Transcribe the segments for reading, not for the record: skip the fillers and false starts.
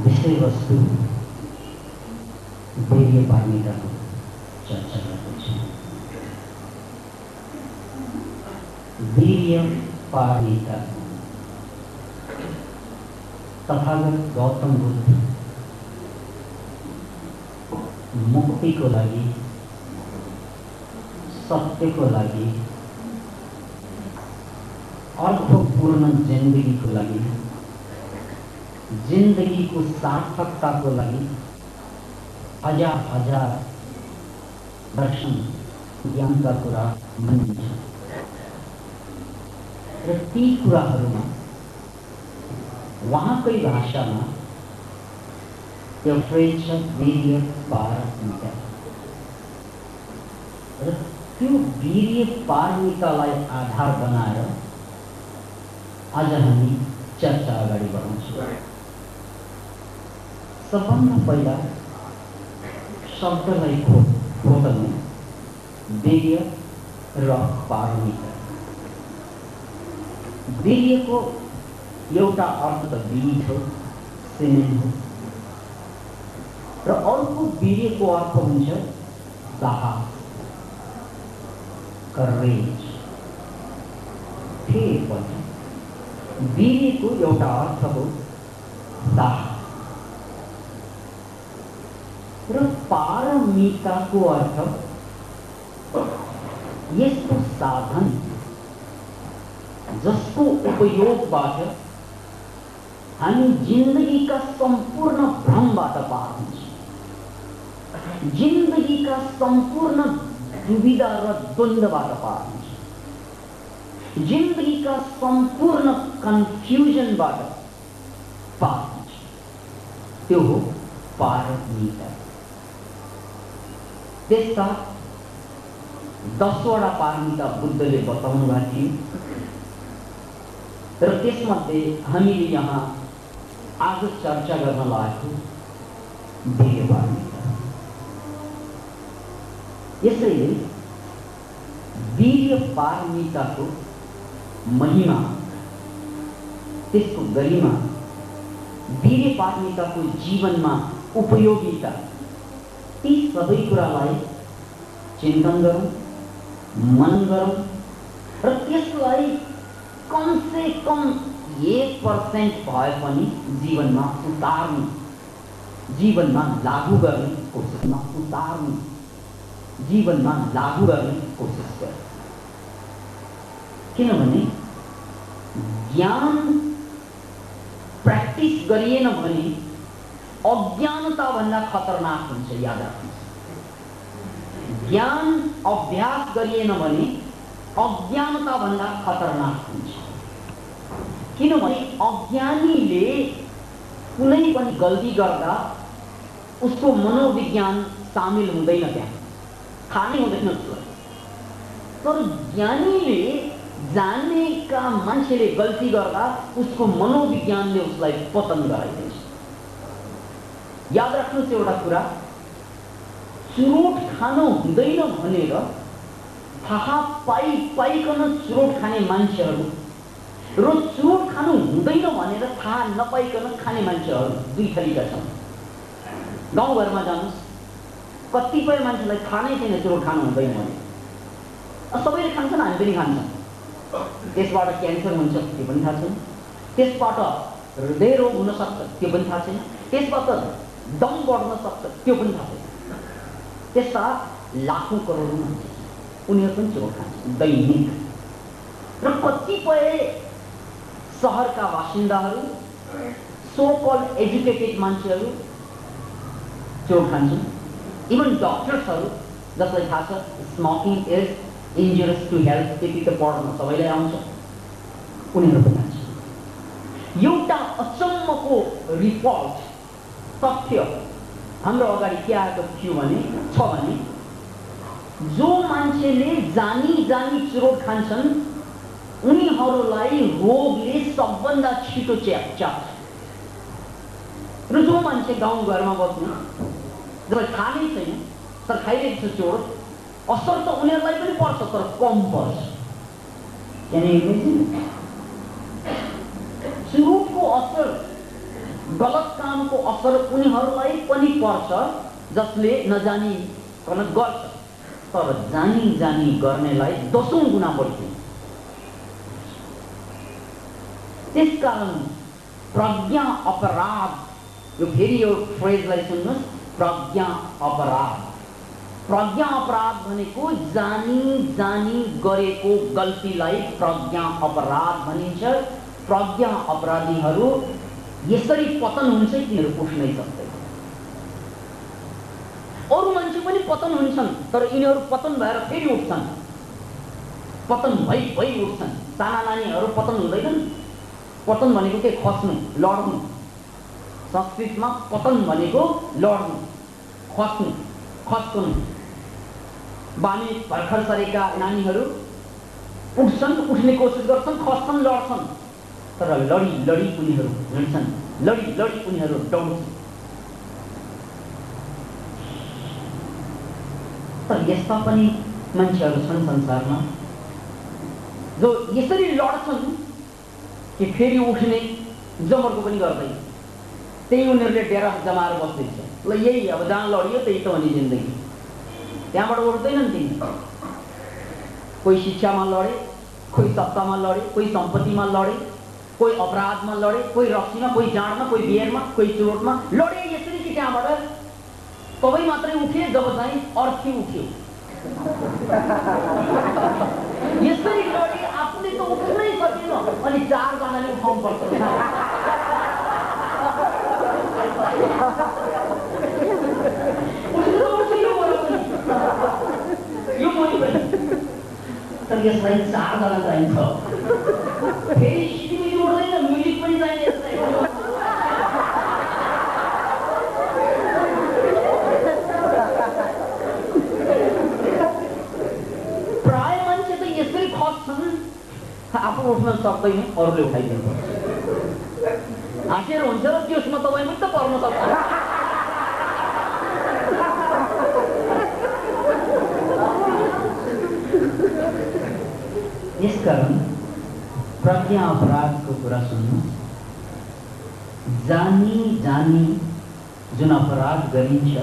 विषय वस्तु वीर्य पार्मिताको चर्चा गर्दैछु। वीर्य पार्मिता तथागत गौतम बुद्ध मुक्तिको लागि, सत्यको लागि, अर्थपूर्ण जिन्दगीको लागि, जिन्दगीको सार्थकताको लागि हजार हजार दर्शन ज्ञानका कुरा भनिन्छ र ती कुराहरूमा उहाँकै भाषामा त्यो फ्रेज छ वीर्य पारमिता र त्यो वीर्य पारमितालाई आधार बनाएर आज हामी चर्चा अगाडि बढाउँछौँ। सबभन्दा पहिला शब्दलाई खोतल्नु वीर्य र पारमिता। वीर्यको एउटा अर्थ त बीज हो, सिमेन्ट हो र अर्को वीर्यको अर्थ हुन्छ साहस, करेज। फेरि पनि वीर्यको एउटा अर्थ हो साहस र पारमिताको अर्थ यस्तो साधन जसको उपयोगबाट हामी जिन्दगीका सम्पूर्ण भ्रमबाट पार हुन्छौँ, जिन्दगीका सम्पूर्ण दुविधा र द्वन्द्वबाट पार हुन्छौँ, जिन्दगीका सम्पूर्ण कन्फ्युजनबाट पार हुन्छौँ। त्यो हो पारमिता। त्यसका 10वटा पारमिता बुद्धले बताउनु भएको थियो र त्यसमध्ये हामीले यहाँ आज चर्चा गर्न लागेको वीर्य पारमिता। यसैले वीर्य पारमिताको महिमा, त्यसको गरिमा, वीर्य पारमिताको जीवनमा उपयोगिता, ती सबै कुरालाई चिन्तन गरौँ, मनन गरौँ र त्यसलाई कम से कम 1% भए पनि जीवनमा उतार्नु, जीवनमा लागू गर्ने कोसिसमा उतार्नु, जीवनमा लागू गर्ने कोसिस गरौँ। किनभने ज्ञान प्र्याक्टिस गरिएन भने अज्ञानता भन्दा खतरनाक हुन्छ। याद राख्नुहोस्, ज्ञान अभ्यास गरिएन भने अज्ञानता भन्दा खतरनाक हुन्छ। किनभने अज्ञानीले कुनै पनि गल्ती गर्दा उसको मनोविज्ञान सामेल हुँदैन, त्यहाँ थाहा नै हुँदैन उसलाई। तर ज्ञानीले, जानेका मान्छेले गल्ती गर्दा उसको मनोविज्ञानले उसलाई पतन गराइदिन्छ। याद राख्नुहोस् एउटा कुरा, चुरोट खानु हुँदैन भनेर थाहा पाइकन चुरोट खाने मान्छेहरू र चुरोट खानु हुँदैन भनेर थाहा नपाइकन खाने मान्छेहरू दुई थरीका छन्। गाउँघरमा जानुहोस्, कतिपय मान्छेलाई थाहा नै छैन चुरोट खानु हुँदैन भने, सबैले खान्छन्, हामी पनि खान्छौँ। त्यसबाट क्यान्सर हुन्छ त्यो पनि थाहा छैन, त्यसबाट हृदय रोग हुन सक्छ त्यो पनि थाहा छैन, त्यसबाट दम बढ्न सक्छ त्यो पनि थाहा छैन। त्यस्ता लाखौँ करोडौँ मान्छे उनीहरू पनि चुरोट खान्छन् दैनिक। र कतिपय सहरका बासिन्दाहरू, सो कल्ड एजुकेटेड मान्छेहरू चुरोट खान्छन्। इभन डक्टर्सहरू जसलाई थाहा छ smoking is injurious to health, त्यति त पढ्न सबैलाई आउँछ, उनीहरू पनि खान्छन्। एउटा अचम्मको रिपोर्ट तथ्य हाम्रो अगाडि के आएको थियो भने जो मान्छेले जानी जानी चुरोट खान्छन् उनीहरूलाई रोगले सबभन्दा छिटो च्याप्छ र जो मान्छे गाउँघरमा बस्ने जसलाई थाहा नै छैन तर खाइरहेको छ चुरोट, असर त उनीहरूलाई पनि पर्छ तर कम पर्छ। चुरोटको असर गलत कामको असर उनीहरूलाई पनि पर्छ जसले नजानिकन गर्छ, तर जानी जानी गर्नेलाई 10औं गुणा बढी। त्यसकारण प्रज्ञा अपराध, यो फेरि यो फ्रेजलाई सुन्नुहोस्, प्रज्ञा अपराध। प्रज्ञा अपराध भनेको जानी जानी गरेको गल्तीलाई प्रज्ञा अपराध भनिन्छ। प्रज्ञा अपराधीहरू यसरी पतन हुन्छ कि तिनीहरू उठ्नै सक्दैन। अरू मान्छे पनि पतन हुन्छन्, तर यिनीहरू पतन भएर फेरि उठ्छन्, पतन भई भई उठ्छन्। साना नानीहरू पतन हुँदैनन्। पतन भनेको के? खस्नु, लड्नु। संस्कृतमा पतन भनेको लड्नु, खस्नु, खस्नु। बानी भर्खर सरेका नानीहरू उठ्छन्, उठ्ने कोसिस गर्छन्, खस्छन्, लड्छन्, तर लडी लडी उनीहरू हिँड्छन्, लडी लडी उनीहरू दौड्छन्। तर यस्ता पनि मान्छेहरू छन् संसारमा जो यसरी लड्छन् कि फेरि उठ्ने जमर्को पनि गर्दैन। त्यही उनीहरूले डेरा जमाएर बस्दैछ। ल यही अब जहाँ लडियो त्यही त हो नि जिन्दगी, त्यहाँबाट उठ्दैनन् तिनी। कोही शिक्षामा लडे, कोही सत्तामा लडे, कोही सम्पत्तिमा लडे, कोही अपराधमा लडे, कोही रक्सीमा, कोही जाँडमा, कोही बिहेरमा, कोही चुरोटमा लडे। यसरी कि त्यहाँबाट तपाईँ मात्रै उठे जब चाहिँ अर्थी उठ्यो। यसरी लडे, आफूले त उठ्नै सकेन, अनि 4 जनाले उठाउनु पर्छ। यो पनि तर यसलाई 4 जना चाहिन्छ। फेरि सिटिमिटी उठ्दैन, म्युजिक पनि चाहिन्छ यसलाई। प्राय मान्छे त यसरी खस्छन्, आफू उठ्न सक्दैन, अरूले उठाइदिनु पर्छ। हाँसेर हुन्छ र त्यसमा तपाईँ पनि त पर्न सक्छ। यसकारण प्रज्ञा अपराधको कुरा सुन्नु। जानी जानी जुन अपराध गरिन्छ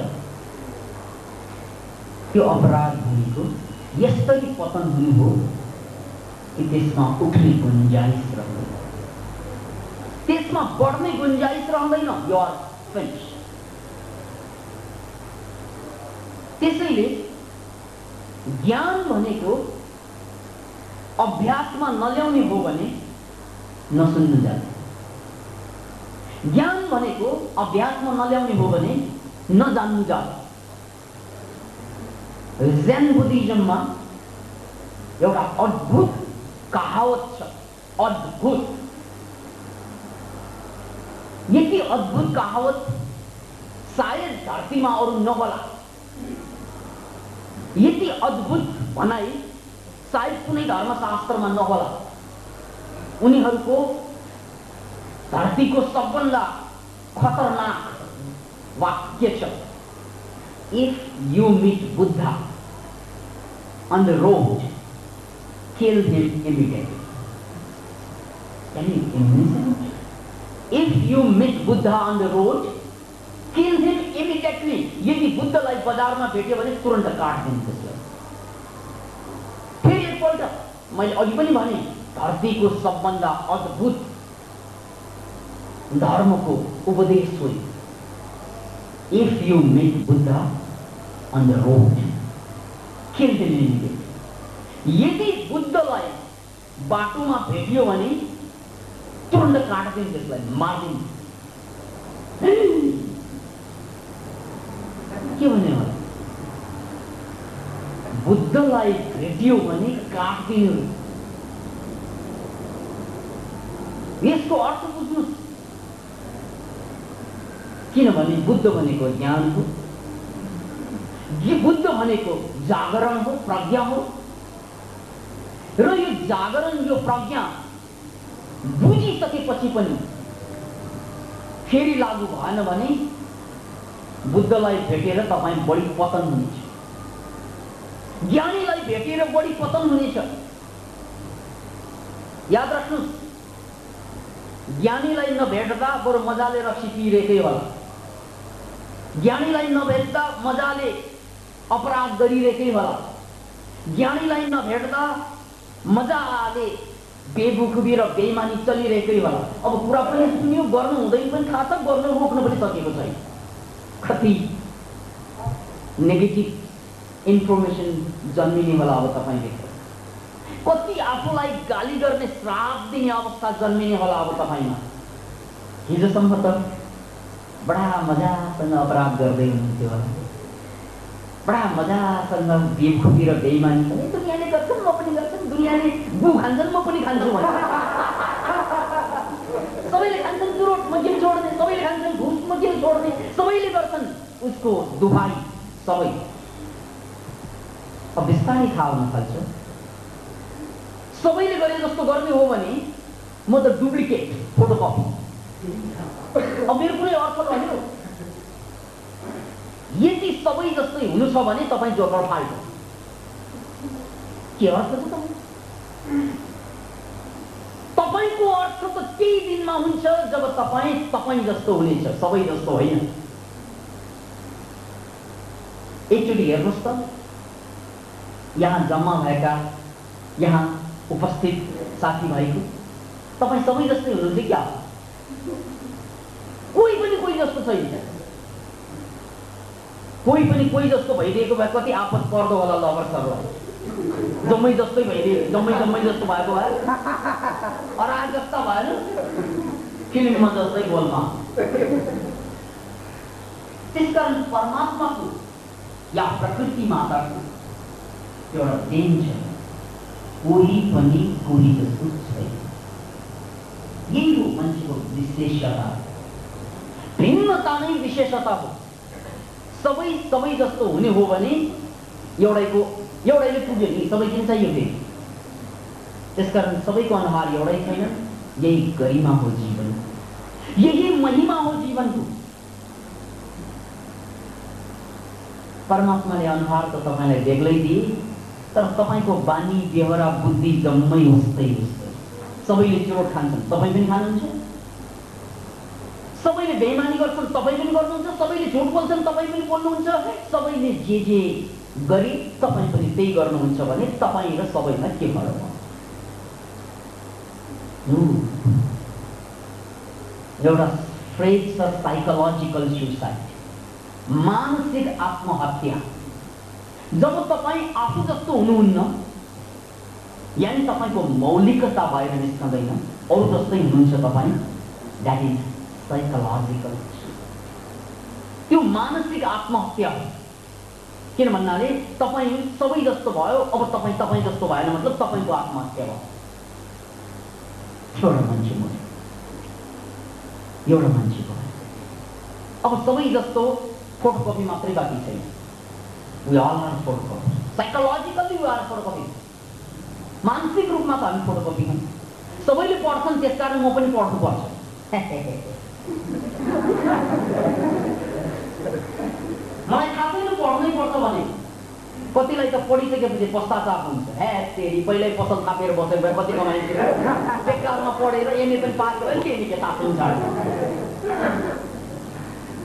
त्यो अपराध भनेको यस्तरी पतन हुनु हो कि त्यसमा उठ्ने गुन्जाइस रहँदैन, त्यसमा बढ्ने गुन्जाइस रहँदैन। You are finish. त्यसैले ज्ञान भनेको अभ्यासमा नल्याउने हो भने नसुन्नु जाने। ज्ञान भनेको अभ्यासमा नल्याउने हो भने नजान्नु जाने। जेन बुद्धिज्ममा एउटा अद्भुत कहावत छ, अद्भुत। यति अद्भुत कहावत सायद धरतीमा अरू नहोला। यति अद्भुत भनाइ सायद कुनै धर्मशास्त्रमा नहोला। उनीहरूको धरतीको सबभन्दा खतरनाक वाक्य छ, if you meet Buddha on the road, kill him immediately. Can you imagine? If you meet Buddha on the road, kill him immediately. यदि बुद्धलाई बजारमा भेट्यो भने तुरन्त काट्दिनु त्यसलाई। फेरि एकपल्ट मैले अघि पनि भने, धरतीको सबभन्दा अद्भुत धर्मको उपदेश हो, if you meet Buddha on the road, kill him immediately. यदि बुद्धलाई बाटोमा भेटियो भने तुरन्त काट्दिनु त्यसलाई, मार्दिनु। के भन्ने होला? बुद्धलाई भेटियो भने काट्दिनु। यसको अर्थ बुझ्नुहोस्। किनभने बुद्ध भनेको ज्ञान हो, बुद्ध भनेको जागरण हो, प्रज्ञा हो। र यो जागरण, यो प्रज्ञा बुझिसकेपछि पनि फेरि लागू भएन भने बुद्धलाई भेटेर तपाईँ बढी पतन हुनेछ, ज्ञानीलाई भेटेर बढी पतन हुनेछ। याद राख्नुहोस्, ज्ञानीलाई नभेट्दा बरु मजाले रक्सी पिइरहेकै होला, ज्ञानीलाई नभेट्दा मजाले अपराध गरिरहेकै होला, ज्ञानीलाई नभेट्दा मजाले बेबुखुबी र बेइमानी चलिरहेकै होला। अब कुरा पनि सुन्यो, गर्नु हुँदैन पनि थाहा छ, गर्न रोक्न पनि सकेको छैन। कति नेगेटिभ इन्फर्मेसन जन्मिने होला अब तपाईँभित्र, कति आफूलाई गाली गर्ने श्राप दिने अवस्था जन्मिने होला अब तपाईँमा। हिजोसम्म त बडा मजासँग अपराध गर्दै हुनुहुन्थ्यो होला, बडा मजासँग बेखुबी र बेइमानी, दुनियाँले गर्छन् म पनि गर्छन्, दुनियाँले गु खान्छन् म पनि खान्छु भन्छ, सबैले खान्छन् चुरोट म किन छोड्ने, सबैले खान्छन् घुस म किन छोड्ने, सबैले गर्छन् उसको दुहाई सबै। अब बिस्तारै थाहा हुन थाल्छ, सबैले गरे जस्तो गर्ने हो भने म त डुप्लिकेट फोटोकपी, अब मेरो कुनै अर्थ भयो। यदि सबै जस्तै हुनु छ भने तपाईँ जोकर फाल्टो, के अर्थ छ तपाईँको अर्थ त केही दिनमा हुन्छ जब तपाईँ जस्तो हुनेछ, सबै जस्तो होइन। एकचोटि हेर्नुहोस् त, यहाँ जम्मा भएका यहाँ उपस्थित साथीभाइको तपाईँ सबै जस्तै हुनुहुन्छ क्या? कोही पनि कोही जस्तो छैन, कोही पनि कोही जस्तो भइदिएको भए कति आपत पर्दो होला लभर्सहरूलाई, जम्मै जस्तै भइदियो, जम्मै जस्तो भएको भए अराजकता भएन फिल्ममा जस्तै बोलमा। त्यसकारण परमात्माको या प्रकृति माताको एउटा देन छ, कोही पनि कोही जस्तो छैन। यही हो मान्छेको विशेषता, भिन्नता नै विशेषता हो। सबै जस्तो हुने हो भने एउटैले पुग्यो नि, सबै किन चाहियो फेरि? त्यसकारण सबैको अनुहार एउटै छैन। यही गरिमा हो जीवन, यही महिमा हो जीवनको। परमात्माले अनुहार त तपाईँलाई बेग्लै दिए, तर तपाईँको बानी व्यवहार बुद्धि जम्मै उस्तै उस्तै। सबैले चुरोट खान्छन्, तपाईँ पनि खानुहुन्छ, सबैले बेइमानी गर्छन्, तपाईँ पनि गर्नुहुन्छ, सबैले झुट बोल्छन्, तपाईँ पनि बोल्नुहुन्छ, सबैले जे गरे तपाईँ पनि त्यही गर्नुहुन्छ भने तपाईँ र सबैमा के फरक हो? एउटा फ्रेज छ साइकोलोजिकल सुसाइड, मानसिक आत्महत्या। जब तपाईँ आफू जस्तो हुनुहुन्न, यानी तपाईँको मौलिकता बाहिर निस्कँदैन, अरू जस्तै हुनुहुन्छ तपाईँ, द्याट इज साइकोलोजिकल। त्यो मानसिक आत्महत्या हो। किन भन्नाले तपाईँ सबै जस्तो भयो, अब तपाईँ जस्तो भएन मतलब तपाईँको आत्महत्या भयो। एउटा मान्छे मर्यो, एउटा मान्छे भयो, अब सबै जस्तो फोटोकपी मात्रै बाँकी छैन। We all are photocopy. Psychologically we are photocopy. मानसिक रूपमा त हामी फोटोकपी हौँ। सबैले पढ्छन्, त्यसकारण म पनि पढ्नु पर्छ। मलाई थाहा छैन पढ्नै पर्छ भने, कतिलाई त पढिसकेपछि पश्चाताप हुन्छ, हे तेरी पहिल्यै पसल थापेर बसेको भए कति कमाइन्छ, बेकारमा पढेर एमए पनि पास गरेर के के थाहा हुन्छ।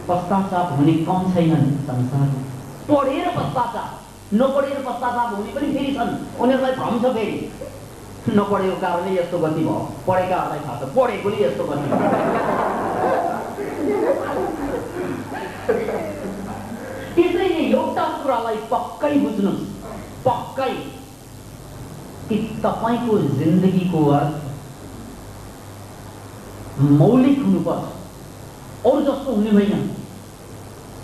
पश्चाताप हुने कम छैनन् संसारमा। पढेर पश्चाताप, नपढेर पश्चाताप हुने पनि फेरि छन्, उनीहरूलाई भ्रम छ फेरि। नपढेको कारणले यस्तो गति भयो, पढेकाहरूलाई थाहा छ पढेकोले यस्तो गति भयो। त्यसैले एउटा कुरालाई पक्कै बुझ्नुहोस्, पक्कै कि तपाईँको जिन्दगीको अर्थ मौलिक हुनुपर्छ, अरू जस्तो हुने होइन।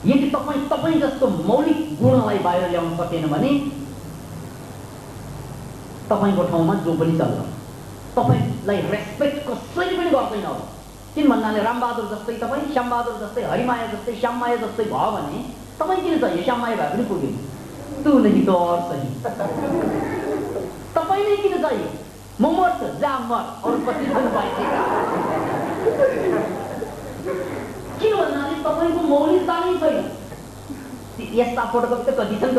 यदि तपाईँ जस्तो मौलिक गुणलाई बाहिर ल्याउन सकेन भने तपाईँको ठाउँमा जो पनि चल्छ, तपाईँलाई रेस्पेक्ट कसैले पनि गर्दैन। अब किन भन्नाले रामबहादुर जस्तै तपाईँ, श्यामबहादुर जस्तै, हरिमाया जस्तै, श्याममाया जस्तै भयो भने तपाईँ किन चाहियो? श्याममाया भए पनि पुग्यो, तू नहीं तो और सही। तपाईँ नै किन चाहियो? म मर्छु, जा मर, अरू पछि पनि बाँचेका। किन भन्नाले तपाईँको मौलिकता नै छैन। यस्ता फोटोकपी त कति छन्।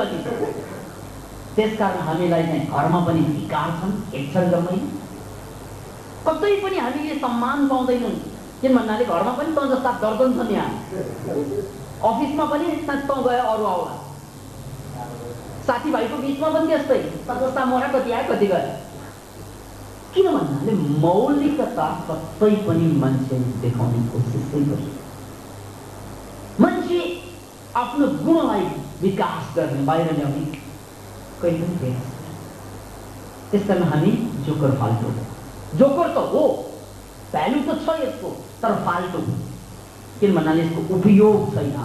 त्यसकारण हामीलाई चाहिँ घरमा पनि धिक्कार छन्, हेर्छन् जम्मै। कतै पनि हामीले सम्मान पाउँदैनौँ। किन भन्नाले घरमा पनि तँ जस्ता दर्जन छन्, यहाँ अफिसमा पनि तँ गयो अरू आउला, साथीभाइको बिचमा पनि त्यस्तै, तँ जस्ता मोरा कति आयो कति गयो। किन भन्नाले मौलिकता कतै पनि मान्छेले देखाउने कोसिसै गर्छ। मान्छे आफ्नो गुणलाई विकास गर्ने, बाहिर ल्याउने कहिले पनि प्रयास गर्छ। त्यसकारण हामी जोकर फाल्टो, जोकर त हो, भ्यालु त छ यसको, तर फाल्टो। किन भन्नाले यसको उपयोग छैन।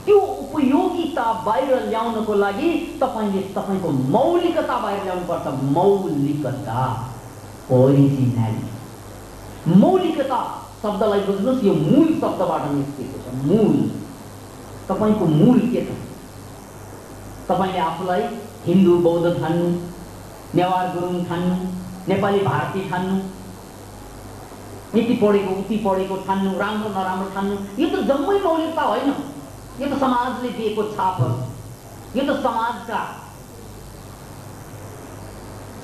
त्यो उपयोगिता बाहिर ल्याउनको लागि तपाईले तपाईको मौलिकता बाहिर ल्याउनुपर्छ। मौलिकता, ओरिजिनालिटी। मौलिकता शब्दलाई बुझ्नुहोस्, यो मूल शब्दबाट निस्केको छ। मूल, तपाईको मूल के छ? तपाईले आफूलाई हिन्दू बौद्ध ठान्नु, नेवार गुरुङ ठान्नु, नेपाली भारतीय ठान्नु, यति पढेको उति पढेको ठान्नु, राम्रो नराम्रो ठान्नु, यो त जम्मै मौलिकता होइन। यो त समाजले दिएको छाप हो। यो त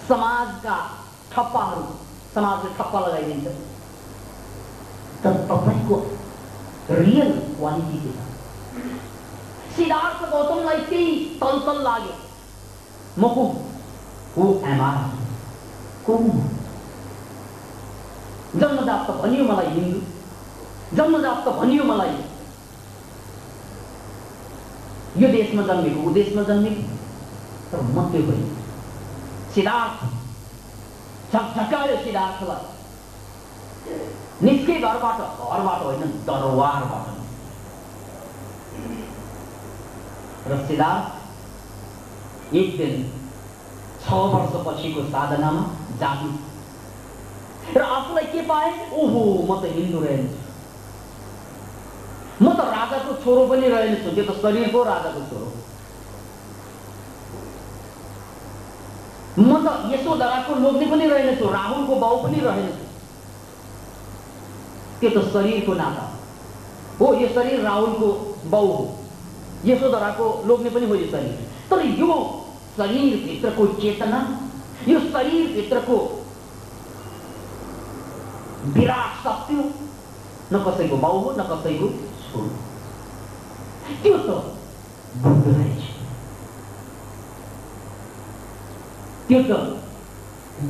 समाजका ठप्पाहरू, समाजले ठप्पा लगाइदिन्छ। तर तपाईको रियल क्वालिटी के छ? सिद्धार्थ गौतमलाई त्यही तलतल लाग्यो। म को हु एम आई? को जन्मजात त भनियो मलाई हिन्दू, जन्मजात त भनियो मलाई यो देशमा जन्मेको, ऊ देशमा जन्मेको, तर म त्यो होइन। सिद्धार्थ झकझकायो सिद्धार्थलाई, निस्के घरबाट होइन, दरबारबाट। र सिद्धार्थ एक दिन 6 वर्षपछिको साधनामा जागी र आफूलाई के पाए? ओहो, म त हिन्दू रहेछु, म त राजाको छोरो पनि रहेछु। त्यो त शरीरको राजाको छोरो। म त यशोधराको लोग्ने पनि रहेछु, राहुलको बाउ पनि रहेछु। त्यो त शरीरको नाता हो। यो शरीर राहुलको बाउ हो, यशोधराको लोग्ने पनि हो यो शरीर। तर यो शरीरभित्रको चेतना, यो शरीरभित्रको विराट शक्ति न कसैको बाउ हो, न कसैको छोरो। त्यो त बुद्ध रहेछ, त्यो त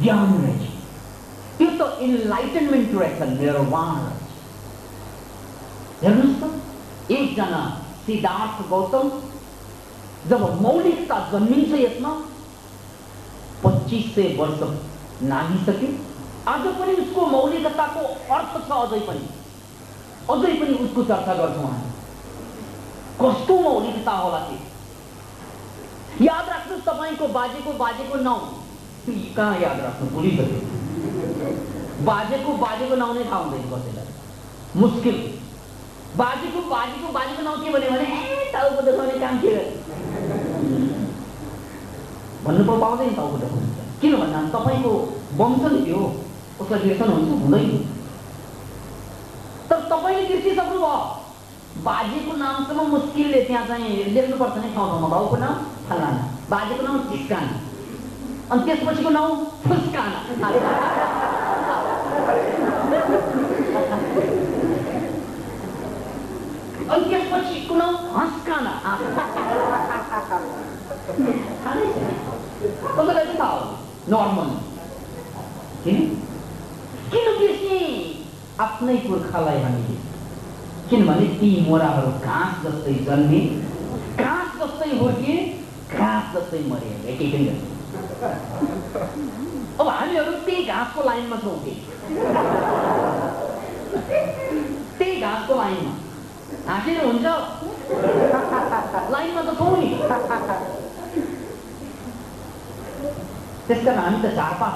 ज्ञान रहेछ, त्यो त इनलाइटनमेन्ट रहेछ, निर्वाण रहेछ। हेर्नुहोस् त, एकजना सिद्धार्थ गौतम जब मौलिकता जन्मिन्छ यसमा 2500 वर्ष नागिसक्यो। आज पनि उसको मौलिकताको अर्थ छ, अझै पनि उसको चर्चा गर्छौँ हामी। कस्तो मौलिकता होला त्यो? याद राख्नुहोस्, तपाईको बाजेको नाउँ कहाँ याद राख्नु, भुलिसक्यो। बाजेको नाउँ नै थाहा हुँदैन कसैलाई, मुस्किल। बाजेको नाउँ के भन्यो भने टाउको देखाउने काम के भन्नु पाउँदैन। टाउको देखाउने किन भन्दा तपाईँको वंश नि त्यो, उसलाई बिर्सन हुन्छ हुँदैन। तर तपाईँले बिर्सिसक्नु भयो। बाजेको नामसम्म मुस्किलले त्यहाँ चाहिँ लेख्नुपर्छ नि ठाउँमा। बाउको नाम फलाना, बाजेको नाम ढिस्काना, अनि त्यसपछिको नाम फुस्काना, अनि त्यसपछिको नाम हस्काना। कसैलाई चाहिँ थाहा हो नर्मल। किन बिर्से आफ्नै पुर्खालाई हामीले? किनभने ती मोराहरू घाँस जस्तै जन्मे, घाँस जस्तै हुर्किए, घाँस जस्तै मरे, एकै पनि। अब हामीहरू त्यही घाँसको लाइनमा छौँ कि त्यही घाँसको लाइनमा हाँसेर हुन्छ? लाइनमा त छौँ नि। त्यसकारण हामी त झारपात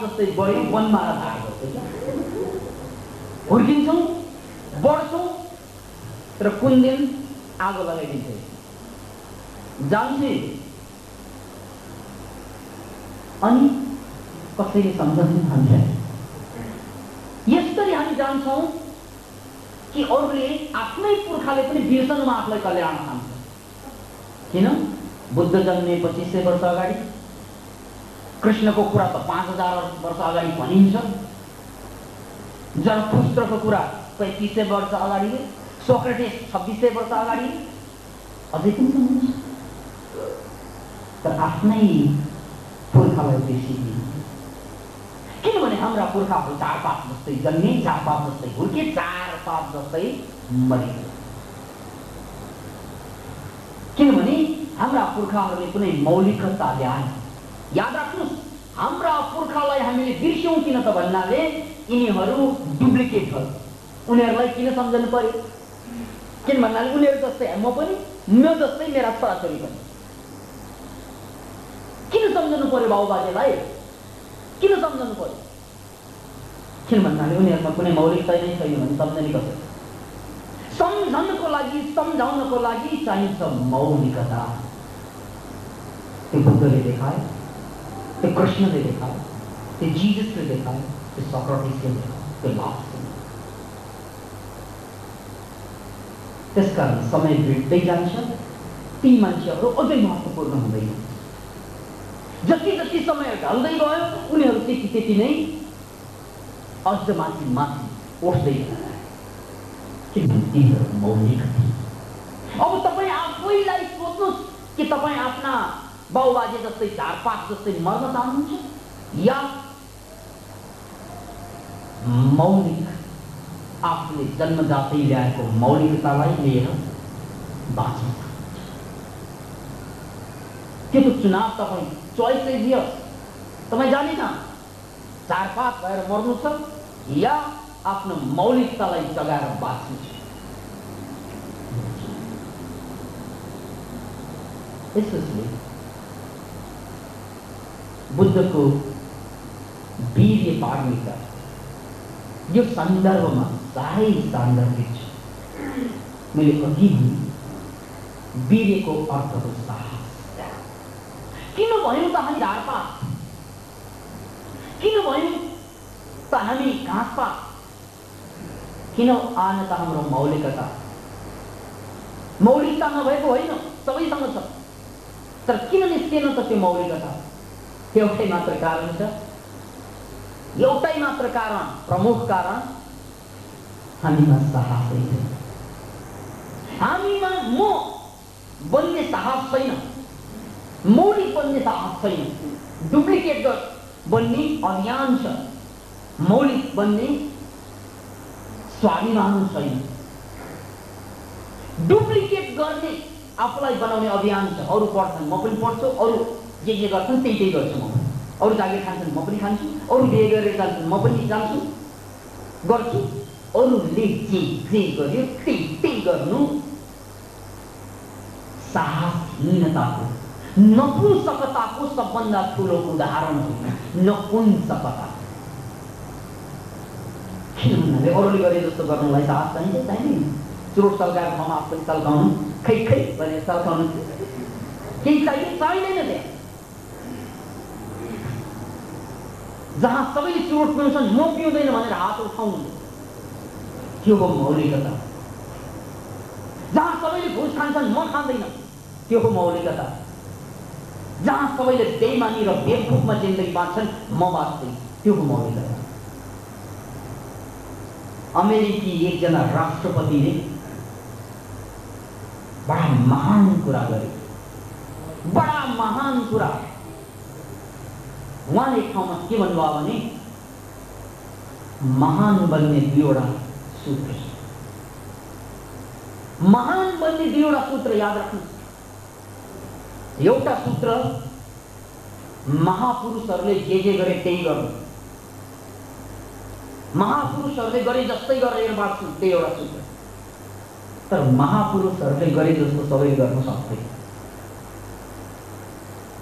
जस्तै बढ्यौँ, वनमारा झार जस्तै हुर्किन्छौँ, बढ्छौँ, तर कुन दिन आगो लगाइदिन्छ जान्छ। अनि कसैले सम्झन्छन् हामीलाई। यसरी हामी जान्छौँ कि अरूले आफ्नै पुर्खाले पनि बिर्सनुमा आफूलाई कल्याण खान्छ। किन? बुद्ध जन्मे 2500 वर्ष अगाडि कृष्णको कुरा त 5000 वर्ष अगाडि भनिन्छ, जरथुस्त्रको कुरा 3500 वर्ष अगाडि, सोक्रेटिस 2600 वर्ष अगाडि, अझै पनि सम्झन्छ। तर आफ्नै पुर्खालाई बिर्सिदिन्छ। किनभने हाम्रा पुर्खाहरू झारपात जस्तै जन्मे, झारपात जस्तै हुर्के, झारपात जस्तै मरे। किनभने हाम्रा पुर्खाहरूले कुनै मौलिकता ल्याए। याद राख्नुहोस्, हाम्रा पुर्खालाई हामीले बिर्स्यौँ किन त भन्नाले यिनीहरू डुप्लिकेट हो। उनीहरूलाई किन सम्झनु पर्यो? किन भन्नाले उनीहरू जस्तै म पनि, म जस्तै मेरा छोराछोरी पनि। किन सम्झनु पर्यो बाबुबाजेलाई? किन सम्झनु पर्यो? किन भन्नाले उनीहरूमा कुनै मौलिकता नै छैन भने सम्झने कसरी? सम्झनको लागि, सम्झाउनको लागि चाहिन्छ मौलिकता। त्यो बुद्धले देखाए, त्यो कृष्णले देखाए, त्यो जिजसले देखाए, त्यो सोक्रेटिसले देखाए, त्यो लाप्सले। त्यसकारण समय बित्दै जान्छ, ती मान्छेहरू अझै महत्त्वपूर्ण हुँदैन। जति जति समय ढल्दै गयो उनीहरू त्यति त्यति नै अझ माथि माथि उठ्दै गए। किनभने तिनीहरू मौलिक थिए। अब तपाईँ आफैलाई सोच्नुहोस् कि तपाईँ आफ्ना बाउबाजे जस्तै झारपात जस्तै मर्न चाहनुहुन्छ या मौलिक आफूले जन्मजातै ल्याएको मौलिकतालाई लिएर बाँच्न चाहनुहुन्छ। त्यो त चुनाव तपाईँ चोइस दियो। तपाईँ जाने न झारपात भएर मर्नु छ या आफ्नो मौलिकतालाई जगाएर बाँच्नु छ। यसले बुद्धको वीर्य पार्मिकता यो सन्दर्भमा साह्रै सान्दर्भिक छ। मैले अघि भने वीर्यको अर्थ हो साहस। किन भयौँ त हामी झारपात? किन भयौँ त हामी घाँसपात? किन आएन त हाम्रो मौलिकता? मौलिकता नभएको होइन, सबैसँग छ। तर किन निस्केन त त्यो मौलिकता? एउटै मात्र कारण छ, एउटै मात्र कारण, प्रमुख कारण हामीमा साहस छैन। हामीमा म बन्ने साहस छैन, मौलिक बन्ने साहस छैन। डुप्लिकेट बन्ने अभियान छ, मौलिक बन्ने स्वाभिमान छैन। डुप्लिकेट गर्ने आफूलाई बनाउने अभियान छ। अरू पढ्छन्, म पनि पढ्छु, अरू जे गर्छन् त्यही गर्छु म। अरू जागिर खान्छन्, म पनि खान्छु, अरू बिहे गरेर जान्छन्, म पनि जान्छु गर्छु। अरूले जे गर्यो त्यही गर्नु साहसहीनताको, नपुंसकताको सबभन्दा ठुलो उदाहरण हो। नपुंसकता। किनभने अरूले गरे जस्तो गर्नलाई साहस चाहिन्छ, चाहिँदैन। चुरोट सल्काएर ठाउँमा आफू पनि सल्काउनु, खै भनेर सल्काउनु केही चाहिँदैन त्यहाँ। जहाँ सबैले चुरोट पिउँछन् म पिउँदैन भनेर हात उठाउनु, त्यो हो मौलिकता। जहाँ सबैले घुस खान्छन् म खाँदैन, त्यो हो मौलिकता। जहाँ सबैले बेइमानी र बेवकुफमा जिन्दगी बाँच्छन् म बाँच्दैन, त्यो हो मौलिकता। अमेरिकी एकजना राष्ट्रपतिले बडा महान कुरा गरे, बडा महान कुरा। उहाँले एक ठाउँमा के भन्नुभयो भने महान बन्ने दुईवटा सूत्र, महान बन्ने दुईवटा सूत्र याद राख्नुहोस्। एउटा सूत्र महापुरुषहरूले जे गरे त्यही गर्नु, महापुरुषहरूले गरे जस्तै गरेर बाँच्नु, त्यही एउटा सूत्र। तर महापुरुषहरूले गरे जस्तो सबैले गर्न सक्दैन।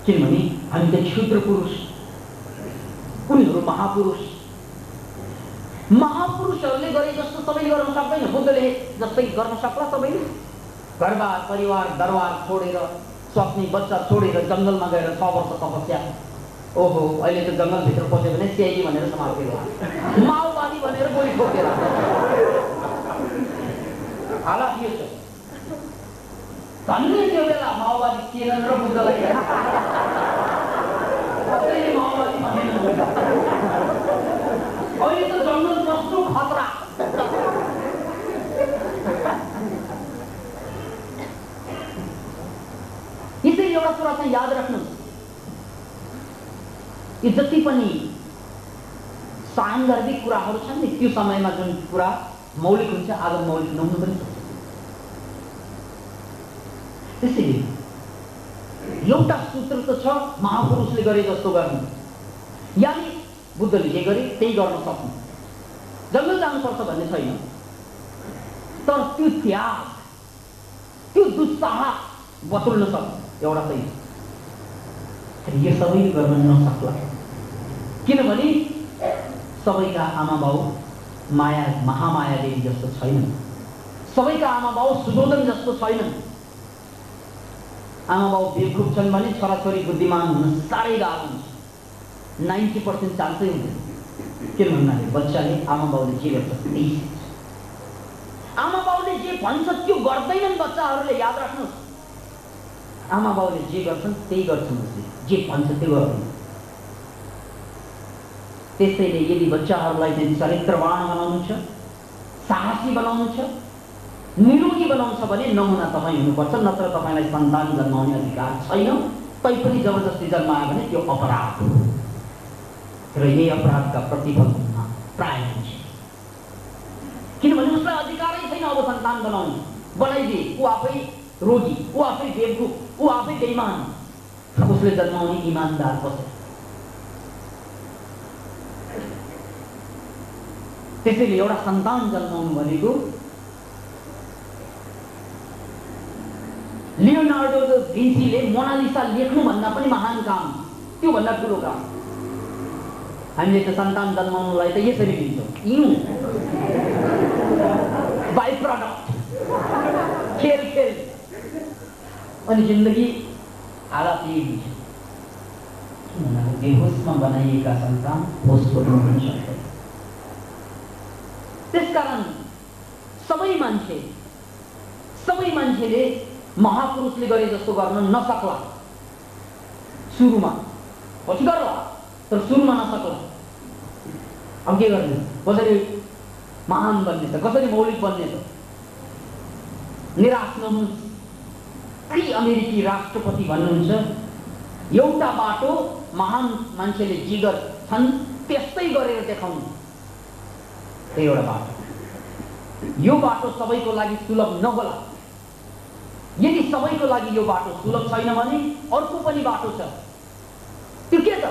किनभने हामी त क्षुद्र पुरुष, उनीहरू महापुरुष। महापुरुषहरूले गरे जस्तो सबैले गर्न सक्दैन। बुद्धले जस्तै गर्न सक्ला सबैले? घरबार परिवार दरबार छोडेर, स्वास्नी बच्चा छोडेर जङ्गलमा गएर 6 वर्ष तपस्या। ओहो, अहिले त जङ्गलभित्र पस्यो भने सिआइडी भनेर समातेर, माओवादी भनेर गोली ठोकेर हालत यो छ। धन्य त्यो बेला माओवादी थिएनन् र बुद्धलाई कसैले माओवादी भनेन। अहिले त जङ्गल कस्तो खतरा। यसरी एउटा कुरा चाहिँ याद राख्नुहोस्, यो जति पनि सान्दर्भिक कुराहरू छन् नि, त्यो समयमा जुन कुरा मौलिक हुन्छ आज मौलिक नहुनु पनि सक्छ। त्यसैले एउटा सूत्र त छ, महापुरुषले गरे जस्तो गर्नु, यानि बुद्धले जे गरे त्यही गर्न सक्नु, जङ्गल जानुपर्छ भन्ने छैन। तर त्यो त्याग, त्यो दुस्साहस बतुल्न सक्छ एउटा सही। यो सबै गर्न नसक्ला, किनभने सबैका आमा बाउ माया महामाया देवी जस्तो छैनन्, सबैका आमा बाउ सुशोधन जस्तो छैनन्। आमा बाउ बेवकुफ छन् भने छोराछोरी बुद्धिमान हुन साह्रै गाह्रो हुन्छ, 90% चान्सै हुँदैन। किन भन्नाले बच्चाले आमा बाउले जे गर्छ त्यही सिक्छ। आमा बाउले जे भन्छ त्यो गर्दैनन् बच्चाहरूले, याद राख्नुहोस्। आमा बाउले जे गर्छन् त्यही गर्छन्, जे भन्छ त्यो गर्दैन। त्यसैले यदि बच्चाहरूलाई चाहिँ चरित्रवान बनाउनु छ, साहसी बनाउनु छ, निरोगी बनाउनु छ भने नमुना तपाईँ हुनुपर्छ, नत्र तपाईँलाई सन्तान जन्माउने अधिकार छैन। तैपनि जबरजस्ती जन्मायो भने त्यो अपराध हो र यही अपराधका प्रतिफल प्राय हुन्छ, किनभने उसलाई अधिकारै छैन अब सन्तान बनाउने। बनाइदिए ऊ आफै रोगी, ऊ आफै बेवकुफ, ऊ आफै बेइमान, उसले जन्माउने इमानदार कसै। त्यसैले एउटा सन्तान जन्माउनु भनेको लियोनार्डो दा भिन्सीले मोनालिसा लेख्नु भन्दा पनि महान काम, त्यो भन्दा ठुलो काम। हामीले त सन्तान जन्माउनुलाई त यसरी लिन्छौँ, बाई प्रडक्ट, खेल अनि जिन्दगी आधा त्यही हुन्छ। बेहोसमा बनाइएका सन्तान होसको हुन सक्छ। त्यसकारण सबै मान्छेले महापुरुषले गरे जस्तो गर्न नसक्ला सुरुमा, पछि गर्ला तर सुरुमा नसक्ला। अब के गर्ने, कसरी महान बन्ने त, कसरी मौलिक बन्ने त? निराश नहुनुहोस्। अमेरिकी राष्ट्रपति भन्नुहुन्छ एउटा बाटो महान मान्छेले जे गर्छन् त्यस्तै गरेर देखाउनु, त्यही एउटा बाटो। यो बाटो सबैको लागि सुलभ नहोला। यदि सबैको लागि यो बाटो सुलभ छैन भने अर्को पनि बाटो छ। त्यो के त?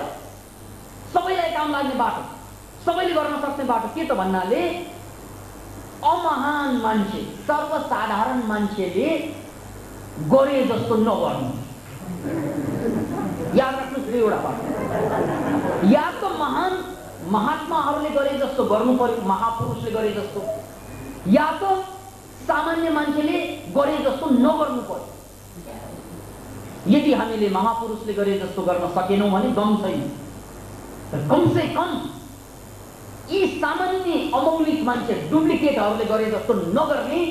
सबैलाई काम लाग्ने बाटो, सबैले गर्न सक्ने बाटो के त भन्नाले अमहान मान्छे, सर्वसाधारण मान्छेले गरे जस्तो नगर्नु। याद राख्नुहोस् एउटा बाटो, या त महान महात्माहरूले गरे जस्तो गर्नु पर्यो, महापुरुषले गरे जस्तो, या त सामान्य मान्छेले गरे जस्तो नगर्नु पर्यो। यदि हामीले महापुरुषले गरे जस्तो गर्न सकेनौँ भने गम छैन, तर कमसे कम यी सामान्य अमौलिक मान्छे डुप्लिकेटहरूले गरे जस्तो नगर्ने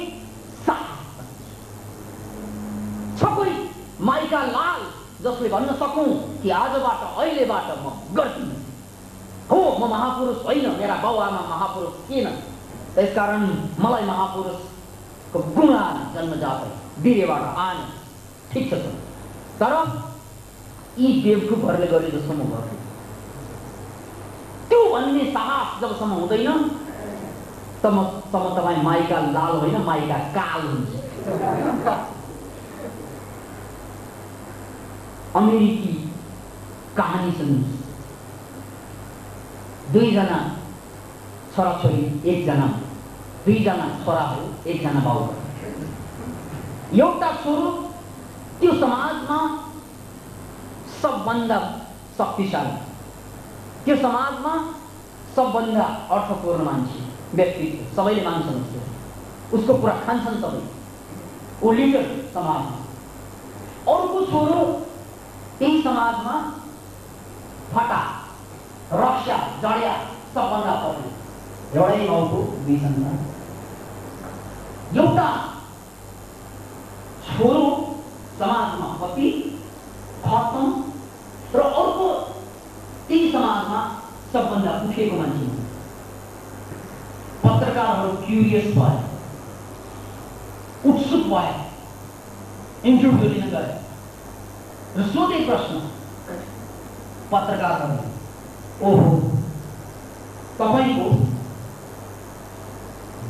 कोही माइका लाल जसले भन्न सकौँ कि आजबाट अहिलेबाट म गर्दिन, हो म महापुरुष होइन, मेरा बाउआमा महापुरुष थिएन, त्यसकारण मलाई महापुरुषको गुण जन्मजातै वीर्यबाट आने, ठिक छ। तर यी बेवकुफहरूले गरे जस्तो म गर्छु, त्यो भन्ने साहस जबसम्म हुँदैन तबसम्म तपाईँ माइका लाल होइन माइका काल हुन्छ। अमेरिकी कहानी सुन्नुहोस्। दुईजना छोराछोरी, दुईजना छोराहरू, एकजना बाउ। एउटा छोरो त्यो समाजमा सबभन्दा शक्तिशाली, त्यो समाजमा सबभन्दा अर्थपूर्ण मान्छे, व्यक्तित्व, सबैले मान्छन् उसको कुरा खान्छन् सबै, ऊ लिडर समाजमा। अर्को छोरो त्यही समाजमा फटा, रक्षा, जडिया, सबभन्दा पछि, एउटै गाउँको दुई सन्तान। एउटा छोरो समाजमा पति खत्तम र अर्को ती समाजमा सबभन्दा उठेको मान्छे हुन्। पत्रकारहरू क्युरियस भए, उत्सुक भए, इन्टरभ्यू लिन गए र सोधे प्रश्न पत्रकारहरूले, ओहो तपाईको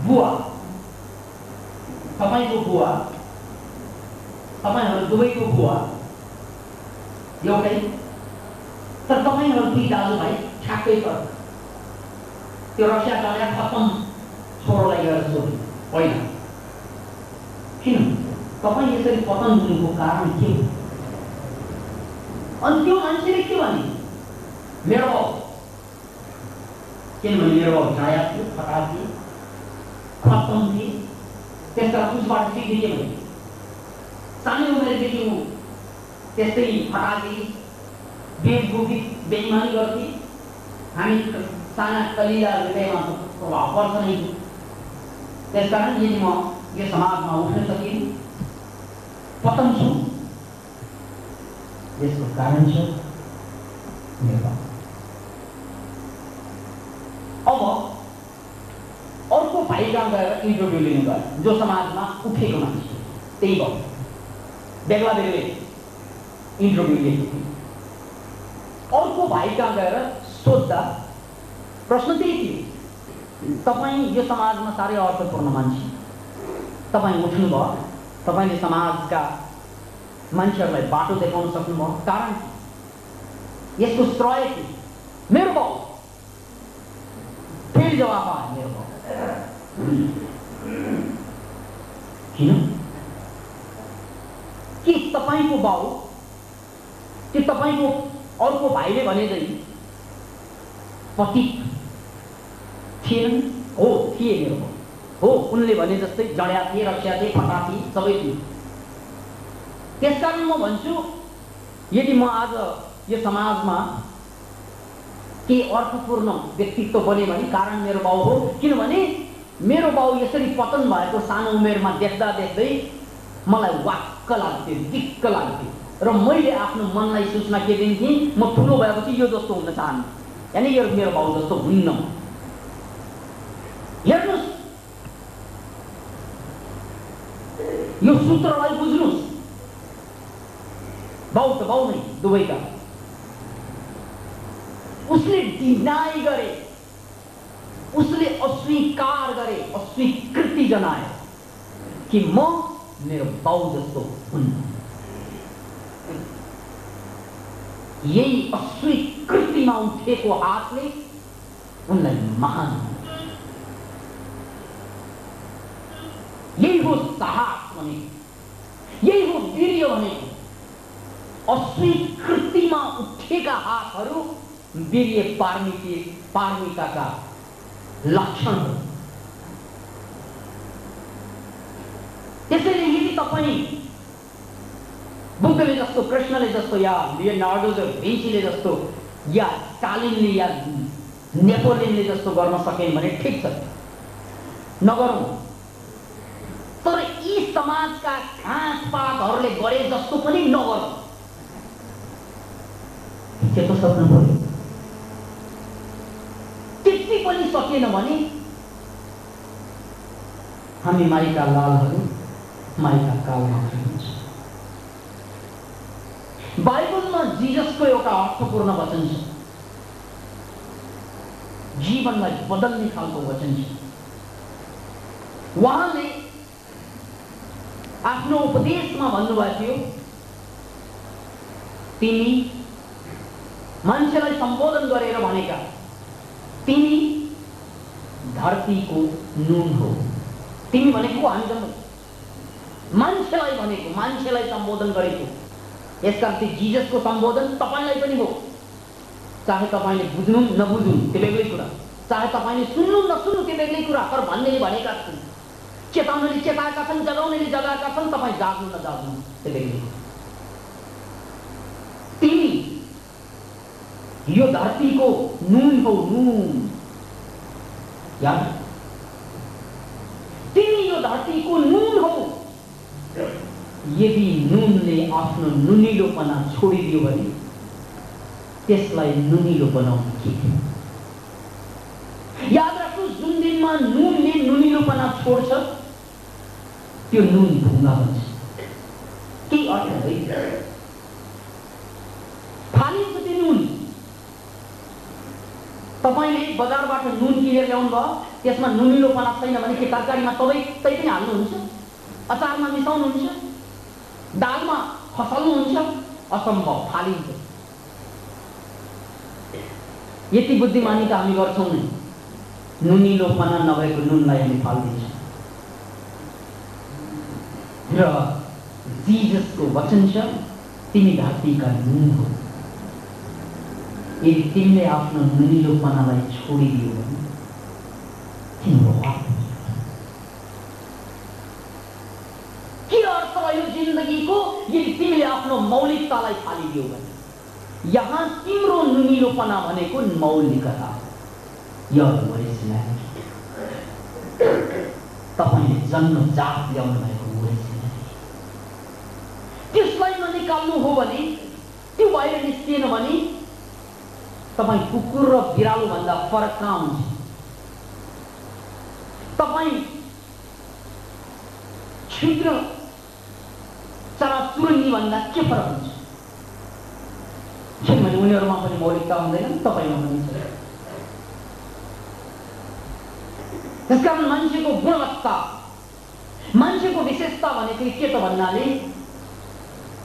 बुवा, तपाईहरू दुवैको बुवा एउटै, तर तपाईहरू दुई दाजुभाइ ठ्याक्कै फरक। त्यो रक्षा चल्या खत्तम छोरोलाई गएर सोधे, होइन किन तपाईँ यसरी पतन हुनुको कारण के हो? अनि त्यो मान्छेले के भने, मेरो बाउ, किनभने मेरो बाउ जाया थियो, फटा थिए, खत्तम थिए। त्यसकारण उसबाट सिक्ने के भने सानै उमेरदेखि ऊ त्यस्तै फटाके बेचबुकी बेइमानी गर्थे। हामी साना कलिला हृदयमा प्रभाव पर्छ नै। त्यसकारण यदि म यो समाजमा उठ्न सकिन, पतन छु, यसको कारण छ मेरो बाउ। अब अर्को भाइ कहाँ गएर इन्टरभ्यू लिनु गयो, जो समाजमा उठेको मान्छे, त्यही भयो। बेग्ला बेग्लै इन्टरभ्यू लिएको थियो। अर्को भाइ कहाँ गएर सोद्धा प्रश्न त्यही थियो, तपाईँ यो समाजमा साह्रै अर्थपूर्ण मान्छे, तपाईँ उठ्नुभयो, तपाईँले समाजका मान्छेहरूलाई बाटो देखाउन सक्नुभयो, कारण यसको श्रेय के? मेरो बाउ। फेरि जवाफ आयो, मेरो बाउ। किन? कि तपाईको बाउ, कि तपाईको अर्को भाइले भने चाहिँ पतित थिएन? हो, थिए मेरो बाउ। हो, उनले भने जस्तै जड्या थिए, रक्षा थिए, फटा थिए, सबै थिए। त्यसकारण म भन्छु, यदि म आज यो समाजमा के अर्थपूर्ण व्यक्तित्व बने भने कारण मेरो बाउ हो। किनभने मेरो बाउ यसरी पतन भएको सानो उमेरमा देख्दा देख्दै मलाई वाक्क लाग्थ्यो, दिक्क लाग्थ्यो र मैले आफ्नो मनलाई सूचना के दिन्थेँ, म ठुलो भएपछि यो जस्तो हुन चाहन्छु, यानी यो मेरो बाउ जस्तो हुन्न। हेर्नुहोस्, यो सूत्रलाई बुझ्नुहोस्। बाउ त बाउ नै दुवैका। उसले डिनाइ गरे, उसले अस्वीकार गरे, अस्वीकृति जनाए कि म मेरो बाउ जस्तो हुन्न। यही अस्वीकृतिमा उठेको हातले उनलाई महान, यही हो साहस भनेको, यही हो वीर्य भनेको। अस्वीकृतिमा उठेका हातहरू वीर्य पार्मिकाका लक्षण हो। त्यसैले यदि तपाईँ बुद्धले जस्तो, कृष्णले जस्तो, या लियोनार्डो दा भिन्सीले जस्तो, या स्टालिनले या नेपोलियनले जस्तो गर्न सकेन भने ठिक छ, नगरौँ। तर यी समाजका घाँसपातहरूले गरे जस्तो पनि नगरौँ। के त सक्नु पर्यो। त्यति पनि सकेन भने हामी माइका लालहरू माइका कालमा हुन्छ। बाइबलमा जिजसको एउटा अर्थपूर्ण वचन छ, जीवनलाई बदल्ने खालको वचन छ। उहाँले आफ्नो उपदेशमा भन्नुभएको थियो, तिमी मान्छेलाई सम्बोधन गरेर भनेका, तिमी धरतीको नुन हो। तिमी भनेको हामी जम्मै मान्छेलाई भनेको, मान्छेलाई सम्बोधन गरेको। यसका अर्थ जिजसको सम्बोधन तपाईलाई पनि हो। चाहे तपाईले बुझ्नु नबुझ्नु त्यो बेग्लै कुरा, चाहे तपाईले सुन्नु नसुन्नु त्यो बेग्लै कुरा, तर भन्नेले भनेका छन्, चेताउनेले चेताएका छन्, जगाउनेले जगाएका छन्, तपाईँ जाग्नु नजाग्नु त्यो बेग्लै। तिमी यो धरतीको नुन हो, नुन। याद, तिमी यो धरतीको नुन हो। यदि नुनले आफ्नो नुनिलोपना छोडिदियो भने त्यसलाई नुनिलो बनाउनु के थियो? याद राख्नुहोस्, जुन दिनमा नुनले नुनिलोपना छोड्छ त्यो नुन ढुङ्गा हुन्छ। केही अर्थ होइन, फालिन्छ त्यो नुन। तपाईले बजारबाट नुन किनेर ल्याउनु भयो, त्यसमा नुनिलोपना छैन भने के तरकारीमा तै पनि हाल्नुहुन्छ? अचारमा मिसाउनुहुन्छ? दालमा खसाल्नुहुन्छ? असम्भव, फालिन्छ। यति बुद्धिमानी त हामी गर्छौँ नै, नुनिलोपना नभएको नुनलाई हामी फाल्दिन्छौँ। र जिजसको वचन छ, तिमी धरतीका नुन हो। यदि तिमीले आफ्नो नुनिलोपनालाई छोडिदियो भने तिम्रो के अर्थ रह्यो जिन्दगीको? यदि तिमीले आफ्नो मौलिकतालाई फालिदियो भने। यहाँ तिम्रो नुनिलोपना भनेको मौलिकता, तपाईँले जन्मजात ल्याउनु भएको ओरिजिनालिटी, त्यसलाई ननिकाल्नु हो भने, त्यो बाहिर निस्किएन भने तपाईँ कुकुर र बिरालो भन्दा फरक कहाँ हुन्छ? तपाईँ क्षुद्र चराचुरुङ्गी भन्दा के फरक हुन्छ? किनभने उनीहरूमा पनि मौलिकता हुँदैन, तपाईँमा पनि छ। त्यसकारण मान्छेको गुणवत्ता, मान्छेको विशेषता भनेको के त भन्नाले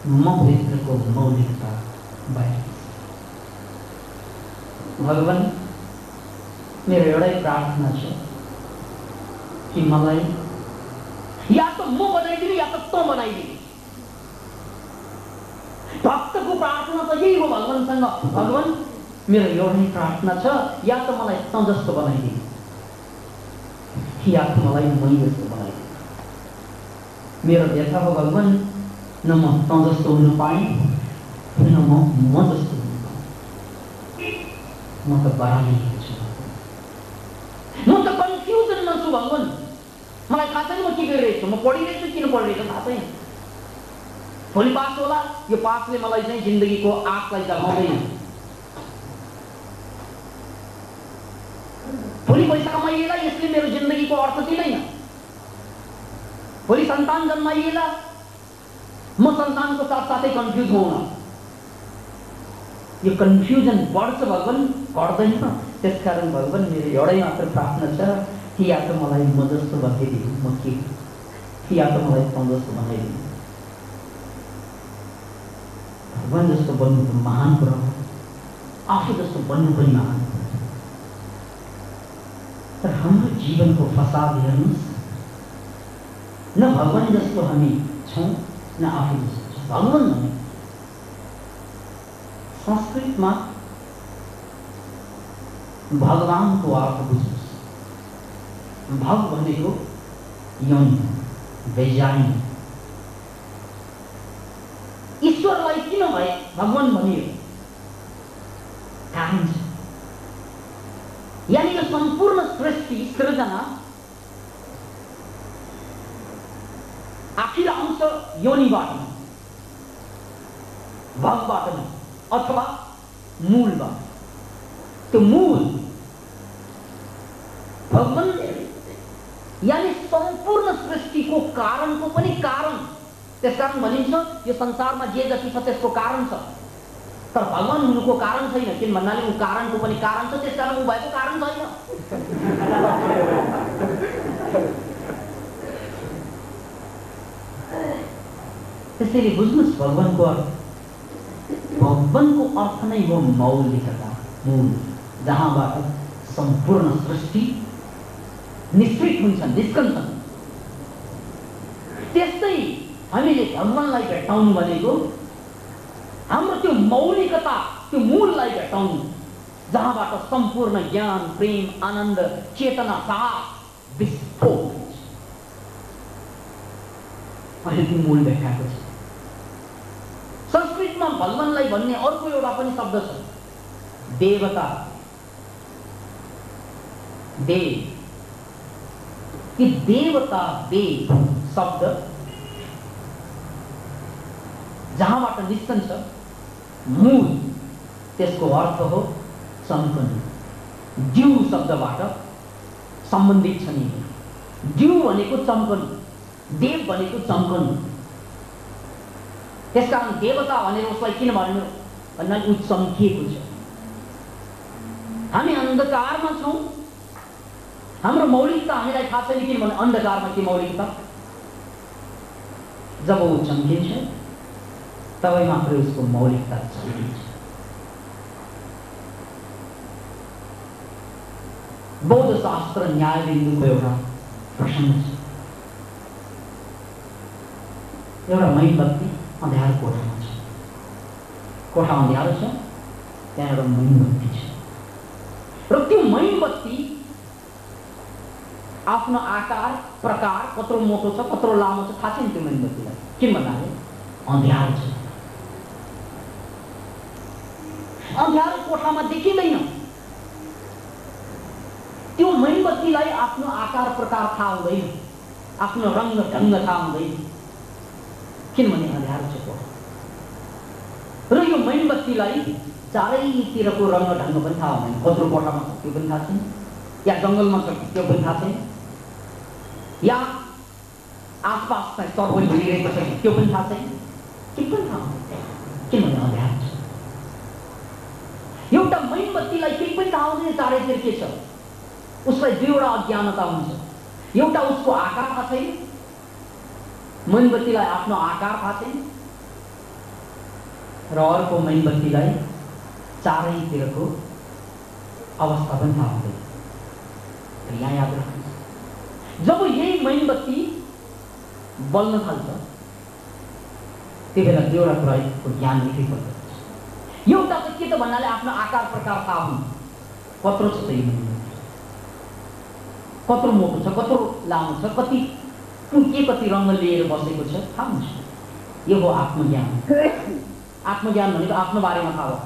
मभित्रको मौलिकता बाहिर। भगवान, मेरो एउटै प्रार्थना छ कि मलाई या त म बनाइदिनु या त तँ बनाइदिनु। भक्तको प्रार्थना त यही हो भगवानसँग, भगवान मेरो एउटै प्रार्थना छ, या त मलाई तँ जस्तो बनाइदिनु या त मलाई मै जस्तो बनाइदिनु। मेरो व्यथा हो भगवान, न म तँ जस्तो हुन पाएँ, न म जस्तो हुन पाएँ। म त बराबरी छु, म त कन्फ्युजनमा छु भगवान। मलाई थाहा छैन म के गरिरहेछु, म पढिरहेछु किन पढिरहेछु थाहा छैन। भोलि पास होला, यो पासले मलाई चाहिँ जिन्दगीको आँखलाई जगाउँदैन। भोलि पैसा कमाइएला, यसले मेरो जिन्दगीको अर्थ दिँदैन। भोलि सन्तान जन्माइएला, म सन्तानको साथसाथै कन्फ्युज हुन। यो कन्फ्युजन बढ्छ भगवान, घट्दैन। त्यसकारण भगवान मेरो एउटै मात्र प्रार्थना छ कि या त मलाई म जस्तो बनाइदिनु, म के, या त मलाई तँ जस्तो बनाइदिनु। भगवान जस्तो बन्नु त महान कुरा हो, आफू जस्तो बन्नु पनि महान कुरा। तर हाम्रो जीवनको फसाद हेर्नुहोस्, न भगवान जस्तो हामी छौँ न आफू जस्तो छौँ। भगवान भने संस्कृतमा भगवानको अर्थ बुझ्नुहोस्। भग भनेको योनि, वैज्ञानिक। ईश्वरलाई किन भए भगवान भनियो? कारण छ। यानी यो सम्पूर्ण सृष्टि सृजना आखिर अंश योनिबाट, भगबाट नै, अथवा मूलबाट। त्यो मूल भगवान, यानी सम्पूर्ण सृष्टिको कारणको पनि कारण। त्यसकारण भनिन्छ यो संसारमा जे जति छ त्यसको कारण छ, तर भगवान हुनुको कारण छैन। किन भन्नाले ऊ कारणको पनि कारण छ, त्यसकारण ऊ भएको कारण छैन। त्यसैले बुझ्नुहोस् भगवानको अर्थ। भगवानको अर्थ नै हो मौलिकता, मूल, जहाँबाट सम्पूर्ण सृष्टि निश्चित हुन्छन्, निस्कन्छन्। त्यस्तै हामीले भगवानलाई भेट्टाउनु भनेको हाम्रो त्यो मौलिकता, त्यो मूललाई भेट्टाउनु, जहाँबाट सम्पूर्ण ज्ञान, प्रेम, आनन्द, चेतना, साहस, विस्फोट हुन्छ। अहिले त्यो मूल भेटाएको छ। संस्कृतमा भगवानलाई भन्ने अर्को एउटा पनि शब्द छ, देवता। देव, कि देवता, देव शब्द जहाँबाट निस्कन्छ मूल, त्यसको अर्थ हो चम्कन। ड्यू शब्दबाट सम्बन्धित छ नि। ड्यू भनेको चम्कन, देव भनेको चम्कन। त्यसकारण देवता भनेर उसलाई किन भन्नु भन्नाले ऊ चम्किएको छ। हामी अन्धकारमा छौँ, हाम्रो मौलिकता हामीलाई थाहा छैन। किनभने अन्धकारमा के मौलिकता? जब ऊ चम्किन्छ तबै मात्रै उसको मौलिकता चम्किन्छ। बौद्ध शास्त्र न्याय बिन्दुको एउटा प्रसङ्ग छ। एउटा मोमबत्ती अँध्यारो कोठामा छ। कोठा अँध्यारो छ, त्यहाँ एउटा मोमबत्ती छ र त्यो मोमबत्ती आफ्नो आकार प्रकार कत्रो मोटो छ कत्रो लामो छ थाहा छैन त्यो मोमबत्तीलाई। किन भन्नाले अँध्यारो छ। अँध्यारो कोठामा देखिँदैन। त्यो मोमबत्तीलाई आफ्नो आकार प्रकार थाहा हुँदैन, आफ्नो रङ्ग ढङ्ग थाहा हुँदैन। किनभने अँध्यारो छ कोठा। र यो मोमबत्तीलाई चारैतिरको रङ्ग ढङ्ग पनि थाहा हुँदैन। कत्रो कोठामा छ त्यो पनि थाहा छैन, या जङ्गलमा छ त्यो पनि थाहा छैन, या आसपास चाहिँ सर्वै भइरहेको छ त्यो पनि थाहा छैन, के पनि थाहा हुँदैन। किनभने अँध्यारो छ। एउटा मोमबत्तीलाई केही पनि थाहा हुँदैन चारैतिर के छ। उसलाई दुईवटा अज्ञानता हुन्छ। एउटा उसको आकार थाहा छैन, मोमबत्तीलाई आफ्नो आकार थाहा छैन, र अर्को मोमबत्तीलाई चारैतिरको अवस्था पनि थाहा हुँदैन। यहाँ याद राख्नुहोस्, जब यही मोमबत्ती बल्न थाल्छ त्यो बेला दुईवटा कुराको ज्ञान निकै पर्छ। एउटा चाहिँ के त भन्नाले आफ्नो आकार प्रकार थाहा हुनु। कत्रो छ त यो मोमबत्ती, कत्रो मोटो छ कत्रो लामो छ, कति कति रङ्ग लिएर बसेको छ थाहा हुन्छ। यो हो आत्मज्ञान। आत्मज्ञान भनेको आफ्नो बारेमा थाहा हो।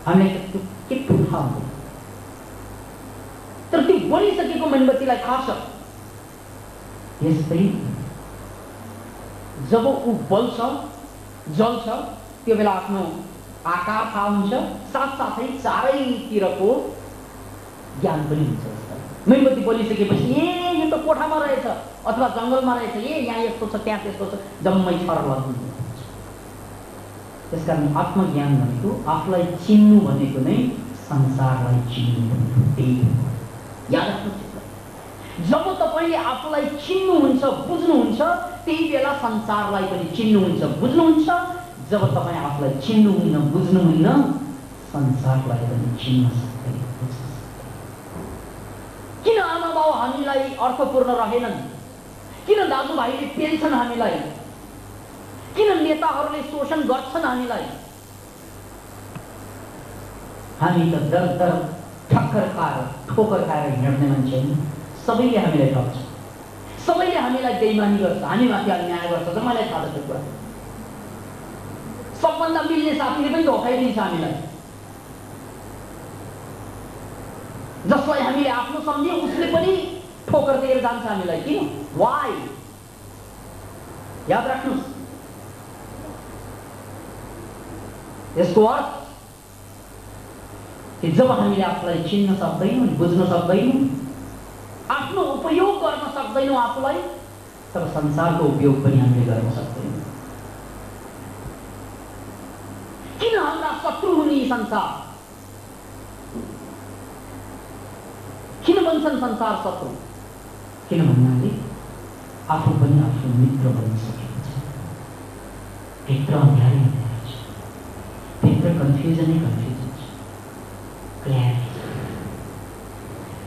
हामीलाई त्यो के थाहा हुन्छ। तर त्यो बलिसकेको मोमबत्तीलाई थाहा छ। यस्तै जब ऊ बल्छ जल्छ त्यो बेला आफ्नो आकार थाहा हुन्छ, साथसाथै चारैतिरको ज्ञान पनि हुन्छ। मोमबत्ती बलिसकेपछि ए यो त कोठामा रहेछ अथवा जङ्गलमा रहेछ, ए यहाँ यस्तो छ त्यहाँ त्यस्तो छ, जम्मै छर्लङ्ग हुन्छ। त्यसकारण आत्मज्ञान भनेको आफूलाई चिन्नु भनेको नै संसारलाई चिन्नु भनेको त्यही हो। याद राख्नुहोस्, जब तपाईँले आफूलाई चिन्नुहुन्छ बुझ्नुहुन्छ त्यही बेला संसारलाई पनि चिन्नुहुन्छ बुझ्नुहुन्छ। जब तपाईँ आफूलाई चिन्नुहुन्न बुझ्नुहुन्न संसारलाई पनि चिन्न सक्दैन। किन आमा बाउ हामीलाई अर्थपूर्ण रहेनन्? किन दाजुभाइले पेल्छन् हामीलाई? किन नेताहरूले शोषण गर्छन् हामीलाई? हामी त दर दर ठक्कर खाएर ठोकर खाएर हिँड्ने मान्छे होइन। सबैले हामीलाई ठग्छ, सबैले हामीलाई बेइमानी गर्छ, हामीमाथि अन्याय गर्छ। मलाई थाहा छ त्यो कुरा। सबभन्दा मिल्ने साथीले पनि धोकाइदिन्छ हामीलाई। जसलाई हामीले आफ्नो सम्झे उसले पनि ठोकर दिएर जान्छ हामीलाई। किन? वाइ? याद राख्नुहोस्, यसको अर्थ कि जब हामीले आफूलाई चिन्न सक्दैनौँ, बुझ्न सक्दैनौँ, आफ्नो उपयोग गर्न सक्दैनौँ आफूलाई, तब संसारको उपयोग पनि हामीले गर्न सक्दैनौँ। किन हाम्रा शत्रु हुने संसार? किन भन्छन् संसार शत्रु? किन भन्नाले आफू पनि आफ्नो मित्र बनिसकेको छ। भित्र अँध्यारै अँध्यारो छ, भित्र कन्फ्युजनै कन्फ्युजन छ, क्ल्यारिटी।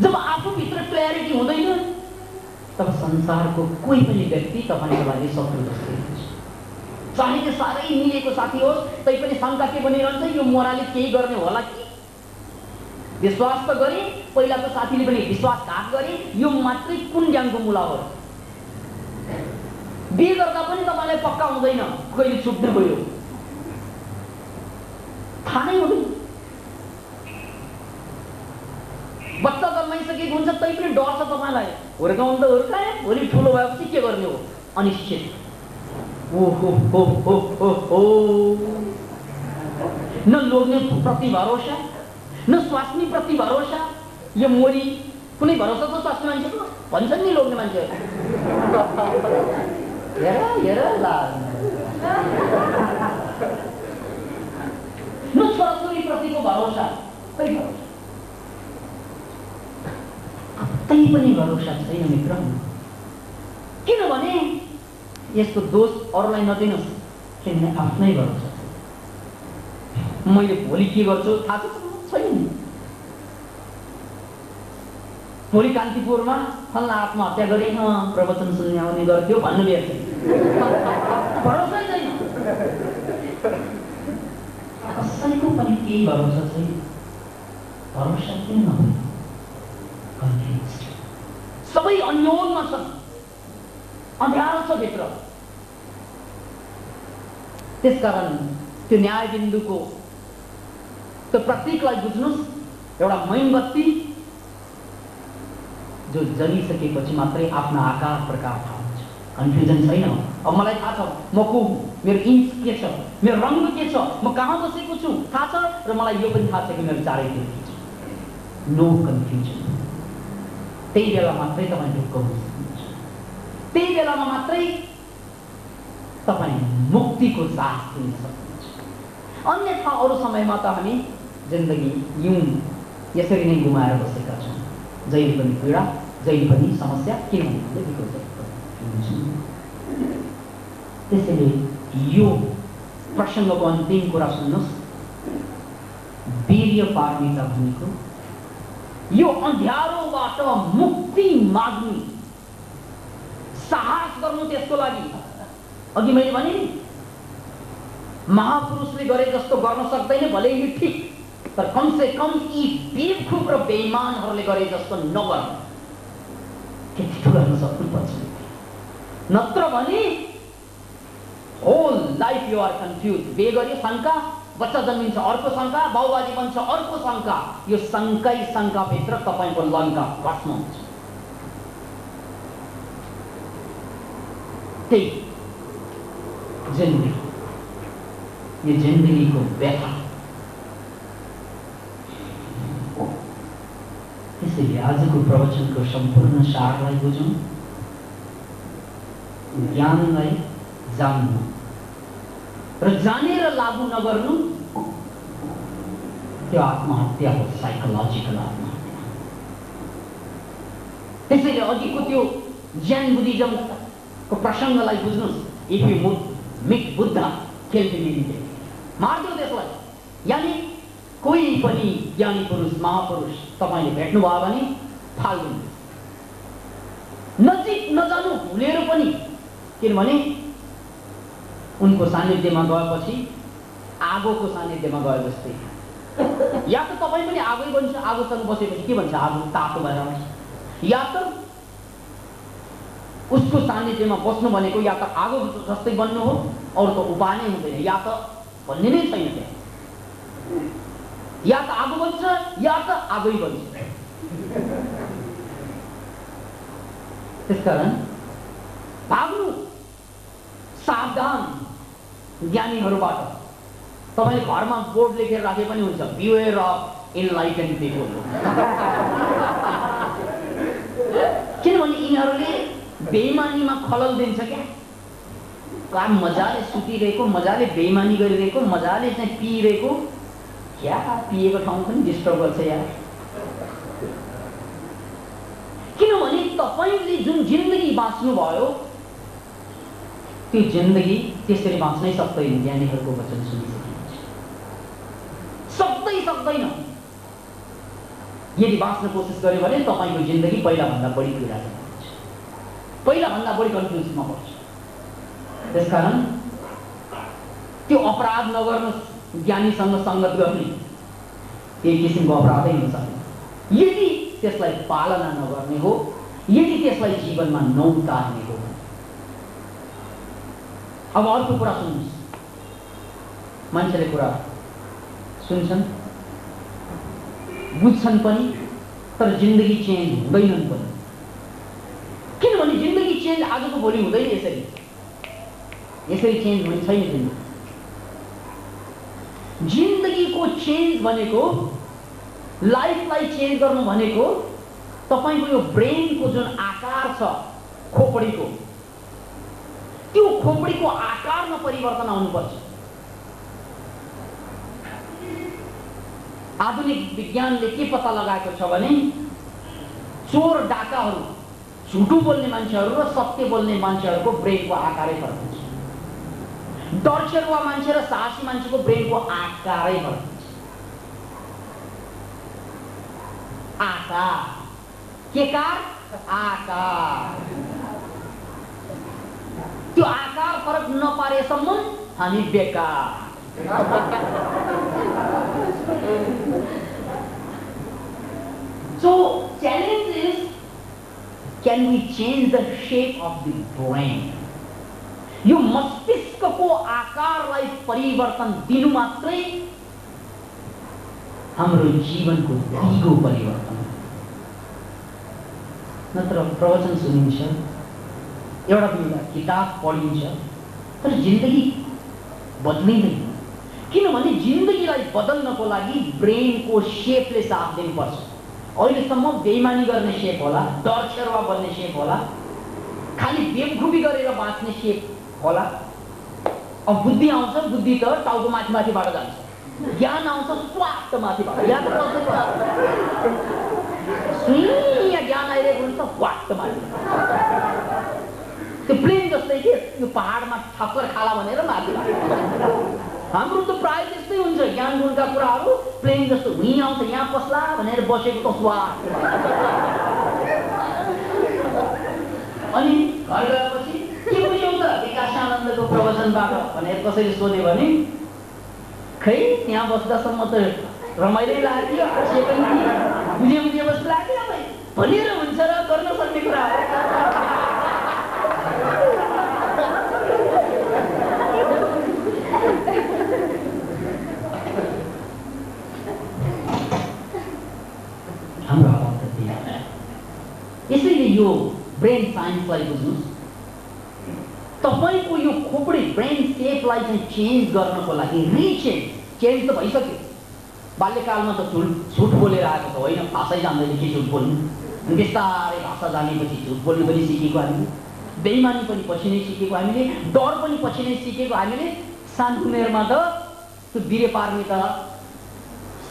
जब आफूभित्र क्ल्यारिटी हुँदैन तब संसारको कोही पनि व्यक्ति तपाईँको लागि शत्रु जस्तै हुन्छ। चाहे त्यो साह्रै मिलेको साथी होस् तैपनि शङ्का के बनिरहन्छ, यो मोराले केही गर्ने होला कि? विश्वास त गरे, पहिलाको साथीले पनि विश्वासघात गरे, यो मात्रै कुन ज्ञानको मुला हो? बिहे गर्दा पनि तपाईँलाई पक्का हुँदैन कहिले छुट्ने गयो, थाहा नै हुँदैन। बच्चा जन्माइसकेको हुन्छ तै पनि डर छ तपाईँलाई। हुर्काउनु त हुर्काए, भोलि ठुलो भएपछि के गर्ने हो? अनिश्चित। न लोग्ने प्रति भरोसा, न स्वास्नी प्रति भरोसा। यो मोरी कुनै भरोसा त स्वास्नी मान्छेको भन्छन् नि लोग्ने मान्छेहरू। हेर ला न छोराछोरी प्रतिको भरोसा, खै भरोसा कतै पनि भरोसा छैन मित्र। किनभने यसको दोष अरूलाई नदिनुहोस्, किनभने आफ्नै भरोसा छ। मैले भोलि के गर्छु थाहा छैन नि। भोलि कान्तिपुरमा फल्ना आत्महत्या गरे, प्रवचन सुन्ने आउने गर्थ्यो भन्नु बेर्छ, भरोसै छैन। कसैको पनि केही भरोसा छैन। भरोसा किन नहुने? सबै अन्योलमा छन्, अँध्यारो छ भित्र। त्यसकारण त्यो न्याय बिन्दुको त्यो प्रतीकलाई बुझ्नुस्। एउटा मोमबत्ती जो जलिसकेपछि मात्रै आफ्नो आकार प्रकार थाहा हुन्छ। कन्फ्युजन छैन। अब मलाई थाहा छ म को हुँ, मेरो इन्च के छ, मेरो रङ के छ, म कहाँ बसेको छु थाहा छ, र मलाई यो पनि थाहा छ कि मेरो चारैतिर के छ। No confusion. त्यही बेला मात्रै तपाईँ ढुक्क हुन सक्नुहुन्छ। त्यही बेलामा मात्रै तपाईँ मुक्तिको सास लिन सक्नुहुन्छ। अन्यथा अरू समयमा त हामी जिन्दगी यूँ यसरी नै गुमाएर बसेका छौँ। जहिले पनि पीडा, जहिले पनि समस्या, किनभने त्यसैले यो प्रसङ्गको अन्तिम कुरा सुन्नुहोस्। वीर्य पार्मिता भनेको यो अँध्यारोबाट मुक्ति माग्नु, साहस गर्नु। त्यसको लागि अघि मैले भने नि, महापुरुषले गरे जस्तो गर्न सक्दैन भले यो ठिक, तर कम से कम यी बेवकुफ र बेइमानहरूले गरे जस्तो नगर्नु। त्यति गर्न सक्नुपर्छ। नत्र भने whole life you are confuse. बे गरी शङ्का, बच्चा जन्मिन्छ अर्को शङ्का, बाउबाजी बन्छ अर्को शङ्का। यो शङ्कै शङ्काभित्र तपाईँको लङ्का भस्म हुन्छ। त्यही जिन्दगी, यो जिन्दगीको व्यथा। त्यसैले आजको प्रवचनको सम्पूर्ण सारलाई बुझौँ। ज्ञानलाई जान्नु र जानेर लागू नगर्नु, त्यो आत्महत्या हो, साइकोलोजिकल आत्महत्या। त्यसैले अघिको त्यो जैन बुद्धिज्मको प्रसङ्गलाई बुझ्नुहोस्। If you meet Buddha, kill him immediately, मार्दियो त्यसलाई। यानि कोही पनि ज्ञानी पुरुष, महापुरुष तपाईँले भेट्नुभयो भने फाल्नु, नजिक नजानु भुलेर पनि। किनभने उनको सान्निध्यमा गएपछि आगोको सान्निध्यमा गए जस्तै। या त तपाईँ पनि आगै बन्छ, आगोसँग बसेपछि के भन्छ, आगो तातो भएर आउँछ। या त उसको सान्निध्यमा बस्नु भनेको या त आगो जस्तै बन्नु हो, अरू त उपाय नै हुँदैन। या त भन्ने नै छैन त्यहाँ। या त आगो बन्छ या त आगै बन्छ। त्यसकारण भाग्नु, सावधान ज्ञानीहरूबाट। तपाईँले घरमा बोर्ड लेखेर राखे पनि हुन्छ, बिवेयर अफ इनलाइटेन्ड पिपल। किनभने यिनीहरूले बेइमानीमा खलल दिन्छ क्या। मजाले सुतिरहेको, मजाले बेइमानी गरिरहेको, मजाले चाहिँ पिइरहेको, क्या पिएको ठाउँ पनि डिस्टर्ब गर्छ यार। किनभने तपाईँले जुन जिन्दगी बाँच्नु भयो त्यो जिन्दगी त्यसरी बाँच्नै सक्दैन। ज्ञानीहरूको वचन सुनिसकेपछि सक्दैन। यदि बाँच्न कोसिस गर्यो भने तपाईँको जिन्दगी पहिलाभन्दा बढी पीडाजनक हुन्छ, पहिलाभन्दा बढी कन्फ्युजमा पर्छ। त्यसकारण त्यो अपराध नगर्नुहोस्। ज्ञानीसँग सङ्गत गर्ने एक किसिमको अपराधै हुन सक्छ यदि त्यसलाई पालना नगर्ने हो, यदि त्यसलाई जीवनमा नउतार्ने हो। अब अर्को कुरा सुन्नुहोस्। मान्छेले कुरा सुन्छन्, बुझ्छन् पनि, तर जिन्दगी चेन्ज हुँदैनन् पनि। किनभने जिन्दगी चेन्ज आजको भोलि हुँदैन। यसरी चेन्ज हुने छैन। जिन्दगी तपाईँको चेन्ज भनेको, लाइफलाई चेन्ज गर्नु भनेको तपाईँको यो ब्रेनको जुन आकार छ खोपडीको, त्यो खोपडीको आकारमा परिवर्तन आउनुपर्छ। आधुनिक विज्ञानले के पत्ता लगाएको छ भने चोर डाकाहरू, झुटो बोल्ने मान्छेहरू र सत्य बोल्ने मान्छेहरूको ब्रेनको आकारै फरक हुन्छ। डरचेरुवा मान्छे र साहसी मान्छेको ब्रेनको आकारै फरक हुन्छ। आकार के कार? आकार। त्यो आकार फरक नपारेसम्म हामी बेकार। So challenge is, can we change the shape of the brain? यो मस्तिष्कको आकारलाई परिवर्तन दिनु मात्रै हाम्रो जीवनको दिगो परिवर्तन। नत्र प्रवचन सुनिन्छ, एउटा किताब पढिन्छ, तर जिन्दगी बदलिँदैन। किनभने जिन्दगीलाई बदल्नको लागि ब्रेनको शेपले साथ दिनुपर्छ। अहिलेसम्म बेइमानी गर्ने शेप होला, डर छेर्वा बन्ने शेप होला, खाली बेवकुफी गरेर बाँच्ने शेप होला। अब बुद्धि आउँछ, बुद्धि त टाउको माथि माथिबाट जान्छ। ज्ञान आउँछ स्वाट माथिबाट, ज्ञान सुइया ज्ञान आइरहेको हुन्छ वाट माथि। त्यो प्लेन जस्तै के यो पहाडमा ठक्कर खाला भनेर माथिबाट। हाम्रो त प्राय त्यस्तै हुन्छ, ज्ञान गुणका कुराहरू प्लेन जस्तो हुँ आउँछ यहाँ पस्ला भनेर बसेको त स्वाट। अनि घर गएपछि के बुझ्यौ त विकासानन्दको प्रवचनबाट भनेर कसैले सोध्यो भने खै त्यहाँ बस्दासम्म त रमाइलो लाग्यो, हाँसे पनि बुझे जस्तो लाग्यो, भनेर हुन्छ र गर्न सक्ने कुरा हो। हाम्रो हालत त त्यही हो। यसैले यो ब्रेन साइन्सलाई बुझ्नुहोस्, तपाईँको यो खोपडी ब्रेन सेपलाई चाहिँ चेन्ज गर्नको लागि चेन्ज त भइसक्यो। बाल्यकालमा त झुट बोलेर आएको त होइन, भाषै जान्दैन कि झुट बोल्नु। बिस्तारै भाषा जानेपछि झुट बोल्नु पनि सिकेको हामीले, बेइमानी पनि पछि नै सिकेको हामीले, डर पनि पछि नै सिकेको हामीले। सानो उमेरमा त त्यो बिरे पार्ने त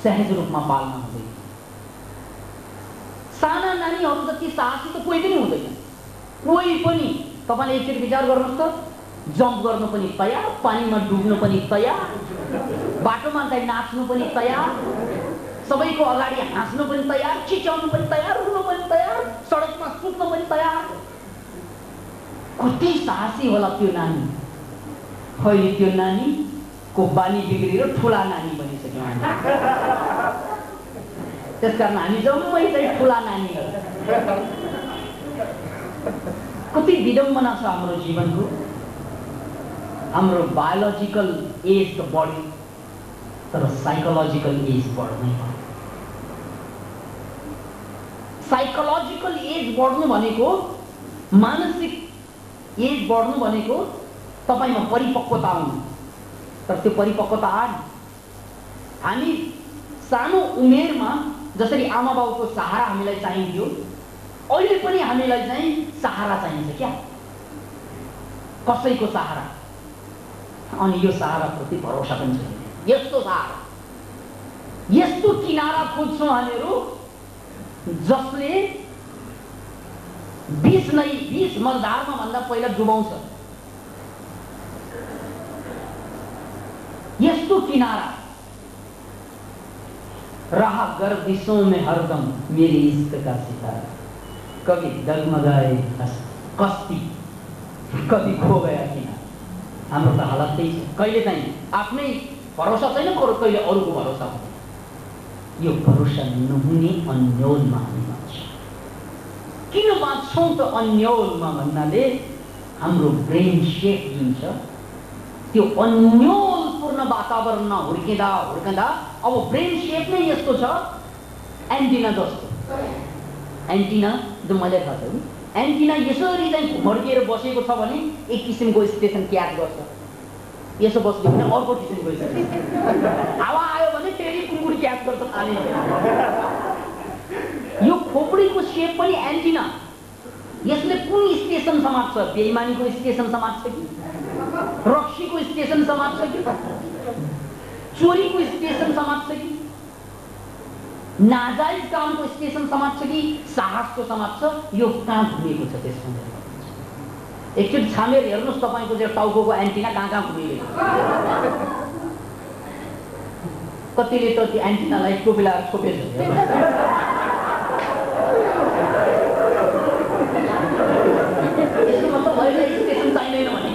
सहज रूपमा पाल्न हुँदैन। साना नानीहरू जति साहसी त कोही पनि हुँदैन, कोही पनि। तपाईँले एकचोटि विचार गर्नुहोस् त, जम्प गर्नु पनि तयार, पानीमा डुब्नु पनि तयार, बाटोमा चाहिँ नाच्नु पनि तयार, सबैको अगाडि हाँस्नु पनि तयार, चिच्याउनु पनि तयार, रुनु पनि तयार, सडकमा सुत्नु पनि तयार। कति साहसी होला त्यो नानी। अहिले त्यो नानीको बानी बिग्रेर ठुला नानी बनिसक्यो। त्यसकारण हामी जम्मै चाहिँ ठुला नानीहरू। कति विडम्बना छ हाम्रो जीवनको। हाम्रो बायोलोजिकल एज त बढ्यो, तर साइकोलोजिकल एज बढ्नै भयो। साइकोलोजिकल एज बढ्नु भनेको, मानसिक एज बढ्नु भनेको तपाईँमा परिपक्वता आउनु। तर त्यो परिपक्वता आएन। हामी सानो उमेरमा जसरी आमा बाउको सहारा हामीलाई चाहिन्थ्यो, अहिले पनि हामीलाई चाहिँ सहारा चाहिन्छ क्या, कसैको सहारा। अनि यो सहाराप्रति भरोसा पनि छैन। यस्तो सहारा, यस्तो किनारा खोज्छौँ हामीहरू जसले 20 मलधारमा भन्दा पहिला डुबाउँछ। यस्तो किनारा, रहा गर्दिशों में हरदम मेरे इश्क का सितारा, कभी डगमगाए कस्ती, कभी खो गया किनारा। हाम्रो त हालत त्यही छ। कहिले चाहिँ आफ्नै भरोसा छैन, कहिले अरूको भरोसा हुन्छ। यो भरोसा नहुने अन्योलमा हामी बाँच्छौँ। किन बाँच्छौँ त अन्योलमा भन्नाले हाम्रो ब्रेन सेप जुन छ त्यो अन्योलपूर्ण वातावरणमा हुर्किँदा अब ब्रेन सेप नै यस्तो छ, एन्टिना जस्तो। एन्टिना जो मैले थाहा छ नि, एन्टिना यसरी चाहिँ घुमर्किएर बसेको छ भने एक किसिमको स्टेसन क्याच गर्छ। यसो बस्यो भने अर्को किसिमको स्टेसन। हावा आयो भने फेरि कुनकुनी क्याच गर्छ पानी। यो खोपडीको सेप पनि एन्टिना। यसले कुन स्टेसन समात्छ? बेइमानीको स्टेसन समात्छ कि रक्सीको स्टेसन समात्छ कि चोरीको स्टेसन समात्छ कि नाजायज कामको स्टेसन समात्छ कि साहसको समात्छ? यो कहाँ घुमेको छ त्यसमा? एकचोटि छामेर हेर्नुहोस् तपाईँको चाहिँ टाउको एन्टिना कहाँ घुमिरहेको छ। कतिले त त्यो एन्टिनालाई टोपी लगाएर छोपेछ। यसको मतलब अहिले स्टेसन चाहिँदैन भने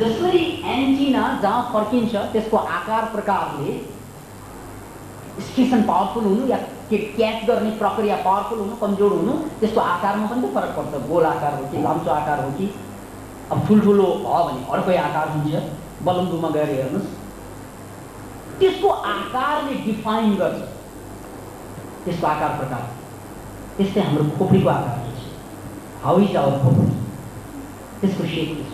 जसरी एन्टिना जहाँ फर्किन्छ त्यसको आकार प्रकारले स्टेसन पावरफुल हुनु या क्याच गर्ने प्रक्रिया पावरफुल हुनु कमजोर हुनु त्यसको आकारमा पनि त फरक पर्छ। गोल आकार हो कि लाम्चो आकार हो कि अब ठुल्ठुलो भयो भने अर्कै आकार हुन्छ। बलम्बुमा गएर हेर्नुहोस् त्यसको आकारले डिफाइन गर्छ त्यसको आकार प्रकार। त्यस्तै हाम्रो खोपडीको आकार छ। हाउ इज आवर खोपडी? त्यसको सेप के छ?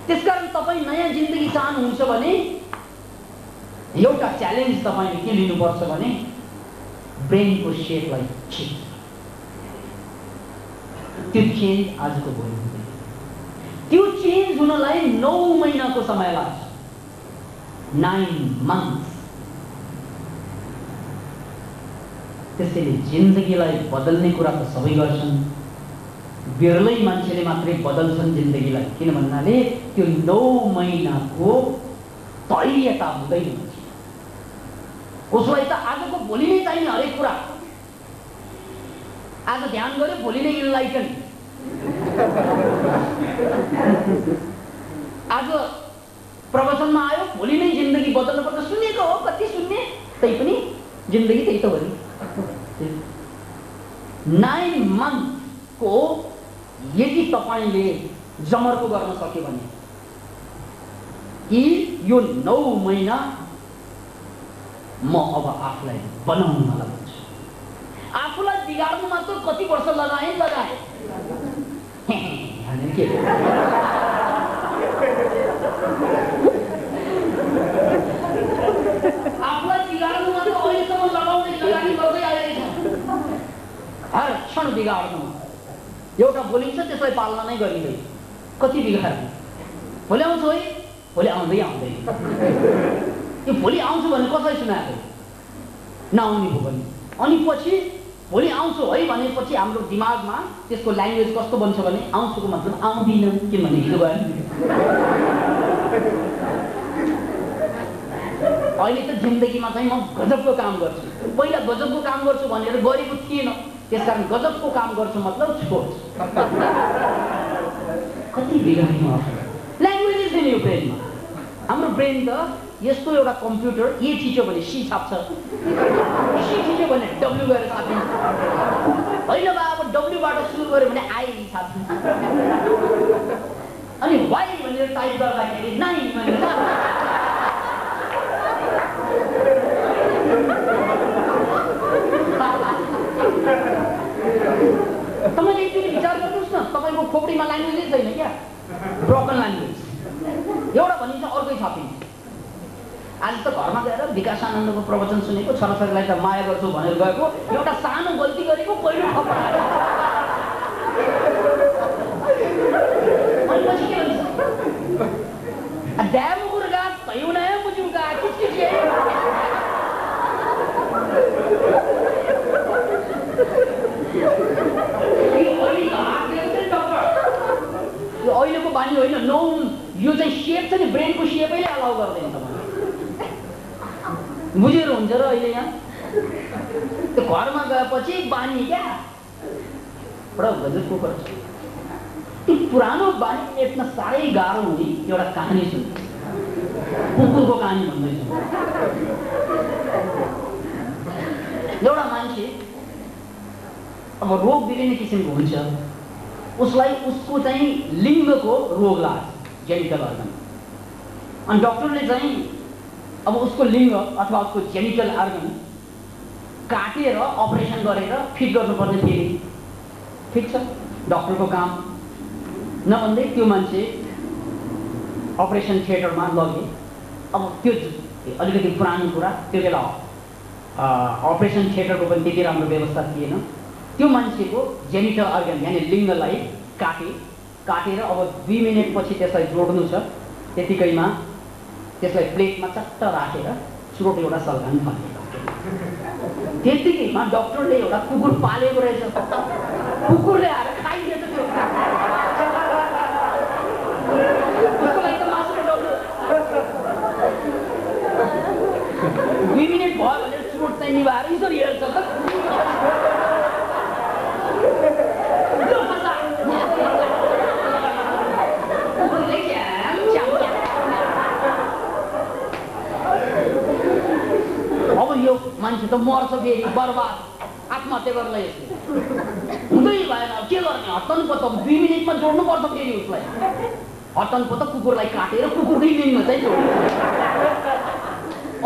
त्यसकारण तपाईँ नयाँ जिन्दगी चाहनुहुन्छ भने एउटा च्यालेन्ज तपाईँले के लिनुपर्छ भने ब्रेनको सेपलाई चेन्ज। त्यो चेन्ज आजको भोलि हुँदैन। त्यो चेन्ज हुनलाई 9 महिनाको समय लाग्छ। 9 months। त्यसैले जिन्दगीलाई बदल्ने कुरा त सबै गर्छन्, बिरलै मान्छेले मात्रै बदल्छन् जिन्दगीलाई। किन भन्नाले त्यो 9 महिनाको तैयता हुँदैन। उसलाई त आजको भोलि नै चाहिने हरेक कुरा। आज ध्यान गर्यो भोलि नै इनलाइटन। आज प्रवचनमा आयो भोलि नै जिन्दगी बदल्नु पर्छ। सुनेको हो कति सुन्ने, त्यही पनि जिन्दगी त्यही त हो नि। 9 monthको यदि तपाईँले जमर्को गर्न सक्यो भने कि यो 9 महिना म अब आफूलाई बनाउन लाग्छु। आफूलाई बिगार्नु मात्र कति वर्ष लगाए के आफूलाई बिगार्नु मात्र अहिलेसम्म लगाउने लगानी गर्दै आइरहेछ। हर क्षण बिगार्नु एउटा बोलिन्छ त्यसलाई पालना नै गरिँदैन। कति बिगार्नु? भोलि आउँछु है, भोलि आउँदै आउँदैन। यो भोलि आउँछु भने कसरी सुनाएको? नआउने भयो भने अनि पछि भोलि आउँछु है भनेपछि हाम्रो दिमागमा त्यसको ल्याङ्ग्वेज कस्तो बन्छ भने आउँछुको मतलब आउँदिन। किनभने हिजो गयो। अहिले त जिन्दगीमा चाहिँ म गजबको काम गर्छु। पहिला गजबको काम गर्छु भनेर गरेको थिएन, त्यसकारण गजबको काम गर्छु मतलब छोड्छु। कति बिगार्नु आफूलाई। ल्याङ्ग्वेज छैन यो ब्रेनमा। हाम्रो ब्रेन त यस्तो एउटा कम्प्युटर, ए थिच्यो भने सी छाप्छ, सी थिच्यो भने डब्ल्यू गएर छाप्छ। होइन बा अब डब्ल्यूबाट सुरु गऱ्यो भने आई छाप्छ। अनि वाइ भनेर टाइप गर्दाखेरि 9 भनेर तपाईँले एकचोटि विचार गर्नुहोस् न, तपाईँको खोपडीमा ल्याङ्ग्वेजै छैन क्या, ब्रोकन ल्याङ्ग्वेज। एउटा भनिन्छ अर्कै छापिन्छ। आज त घरमा गएर विकास आनन्दको प्रवचन सुनेको, छोराछोरीलाई त माया गर्छु भनेर गएको, एउटा सानो गल्ती गरेको पहिलो खबर आयो। पछि के भन्छ? ड्याम मुर्गा तयु नयाँ बुझुगा किस अहिलेको बानी होइन। नौ यो चाहिँ सेप छ नि, ब्रेनको सेपैले अलाउ गर्दैन तपाईँ। बुझेर हुन्छ र अहिले यहाँ त्यो घरमा गएपछि बानी क्या बडा गजबको पर्छ। त्यो पुरानो बानी मेट्न साह्रै गाह्रो हुने एउटा कहानी सुन्नु। कुकुरको कहानी भन्दैछु। एउटा मान्छे अब रोग विभिन्न किसिमको हुन्छ, उसलाई उसको चाहिँ लिङ्गको रोग लाग्छ, जेनिटल अर्गन। अनि डक्टरले चाहिँ अब उसको लिङ्ग अथवा उसको जेनिटल अर्गन काटेर अपरेसन गरेर फिट गर्नुपर्ने फेरि ठिक छ डक्टरको काम नभन्दै त्यो मान्छे अपरेसन थिएटरमा लगे। अब त्यो अलिकति पुरानो कुरा, त्यो बेला अपरेसन थिएटरको पनि त्यति राम्रो व्यवस्था थिएन। त्यो मान्छेको जेनिटल अर्गन यानि लिङ्गलाई काटेर अब 2 मिनेटपछि त्यसलाई जोड्नु छ, त्यतिकैमा त्यसलाई प्लेटमा चट्ट राखेर चुरोट एउटा सल्काउनु पर्ने। त्यतिकैमा डक्टरले एउटा कुकुर पालेको रहेछ, कुकुरले आएर खाइदिएछ त्यो। उसको लागि त मासु डक्टर 2 मिनेट भयो भने चुरोट चाहिँ निभाएर यसरी हेर्छ त। अब यो मान्छे त मर्छ फेरि, बर्बाद, आत्महत्या गर्ला यसले। हुँदै भएन, के गर्ने? हट्टन पो त 2 मिनेटमा जोड्नु पर्छ फेरि उसलाई। हट्टन पो त कुकुरलाई काटेर कुकुरकै लिङमा चाहिँ जोड्नु।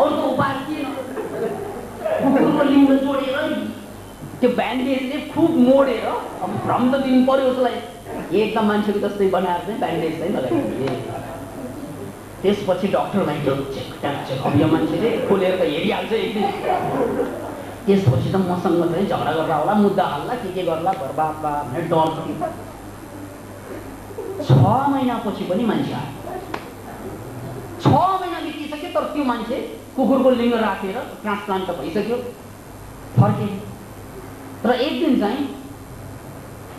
अर्को उपाय के? कुकुरको लिङमा जोडेर त्यो ब्यान्डेजले खुब मोडेर अब भ्रम त दिनु पर्यो उसलाई। एकदम मान्छेको जस्तै बनाएर चाहिँ ब्यान्डेज चाहिँ लगाइदिए। त्यसपछि डक्टरलाई चेक अब यो मान्छेले खोलेर त हेरिहाल्छ एक दिन। त्यसपछि त मसँग चाहिँ झगडा गर्दा होला, मुद्दा हाल्ला, के गर्ला, बर्बाद बा भनेर डर थियो। 6 महिनापछि पनि मान्छे आयो। 6 महिना बितिसक्यो तर त्यो मान्छे कुकुरको लिङ्ग राखेर ट्रान्सप्लान्ट त भइसक्यो, फर्के। तर एक दिन चाहिँ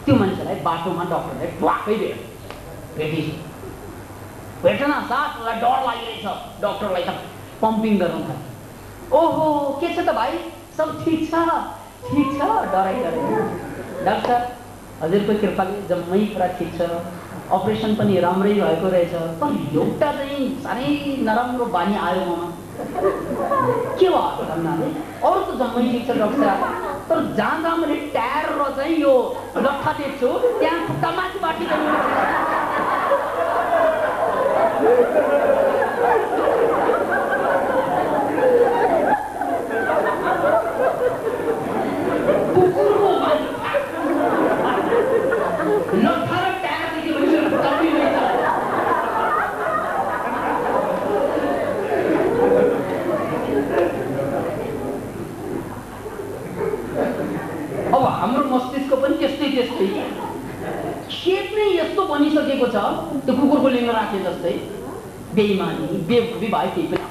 त्यो मान्छेलाई बाटोमा डक्टरले ट्वाकै भेटेन साथ, उसलाई डर लागिरहेछ। डक्टरलाई त पम्पिङ गर्नु थाल्यो। ओहो के छ त भाइ, सब ठिक छ? ठिक छ, डराइ डाक्टर हजुरको कृपाले जम्मै कुरा ठिक छ, अपरेसन पनि राम्रै भएको रहेछ। तर एउटा चाहिँ साह्रै नराम्रो बानी आयो ममा। के भयो भन्नाले अरू त जम्मै ठिक छ डक्टर, तर जहाँ मैले टायर र चाहिँ यो लट्ठा देख्छु त्यहाँ खुट्टा माथि बाटी अब हाम्रो मस्तिष्क पनि त्यस्तै खेत नै यस्तो बनिसकेको छ त्यो कुकुरको लिङ्ग राखे जस्तै। बेइमानी बेवकुफी भए केही पनि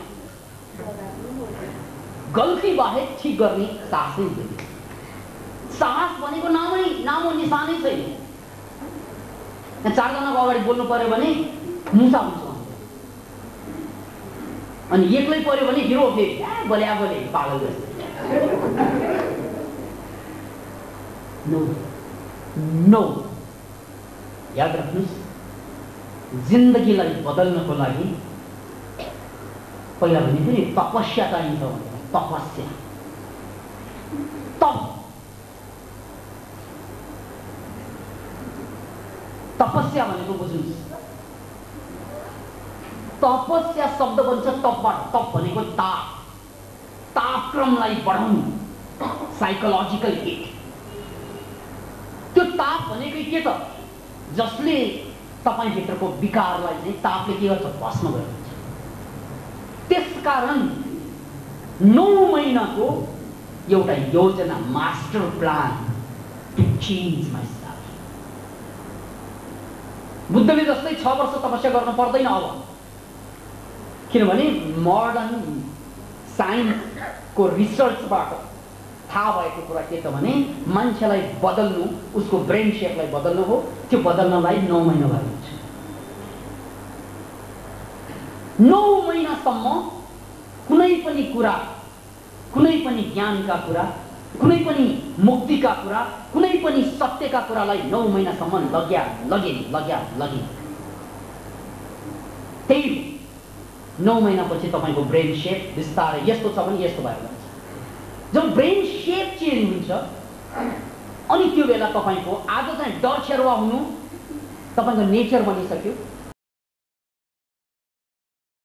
गल्ती बाहेक ठिक गर्ने साहसै हुँदैन। साहस भनेको नामो निशानै छैन। 4 जनाको अगाडि बोल्नु पर्यो भने मुसा हुन्छ, अनि एक्लै पर्यो भने हिरो फेरि बोले पागल जस्तै। नो याद राख्नुहोस्, जिन्दगीलाई बदल्नको लागि पहिला भने पनि तपस्या चाहिन्छ। तपस्या तपस्या भनेको बुझ्नुहोस्, तपस्या शब्द बन्छ तपबाट। तप भनेको तापक्रमलाई बढाउनु, साइकोलोजिकल हिट। त्यो ताप भनेकै के त? जसले तपाईभित्रको विकारलाई चाहिँ तापले के गर्छ? भस्म गर्छ। त्यसकारण 9 महिनाको एउटा योजना, master plan to change myself. बुद्धले जस्तै 6 वर्ष तपस्या गर्न पर्दैन अब, किनभने मोडर्न साइन्सको रिसर्चबाट थाहा भएको कुरा के त भने मान्छेलाई बदल्नु, उसको ब्रेन सेपलाई बदल्नु हो। त्यो बदल्नलाई 9 महिना लाग्छ। 9 महिनासम्म कुनै पनि कुरा, कुनै पनि ज्ञानका कुरा, कुनै पनि मुक्तिका कुरा, कुनै पनि सत्यका कुरालाई 9 महिनासम्म लगे। त्यही 9 महिनापछि तपाईँको ब्रेन सेप बिस्तारै यस्तो छ भने यस्तो भएर जान्छ। जब ब्रेन सेप चेन्ज हुन्छ अनि त्यो बेला तपाईको आज चाहिँ डर छेरुवा हुनु तपाईको नेचर बनिसक्यो।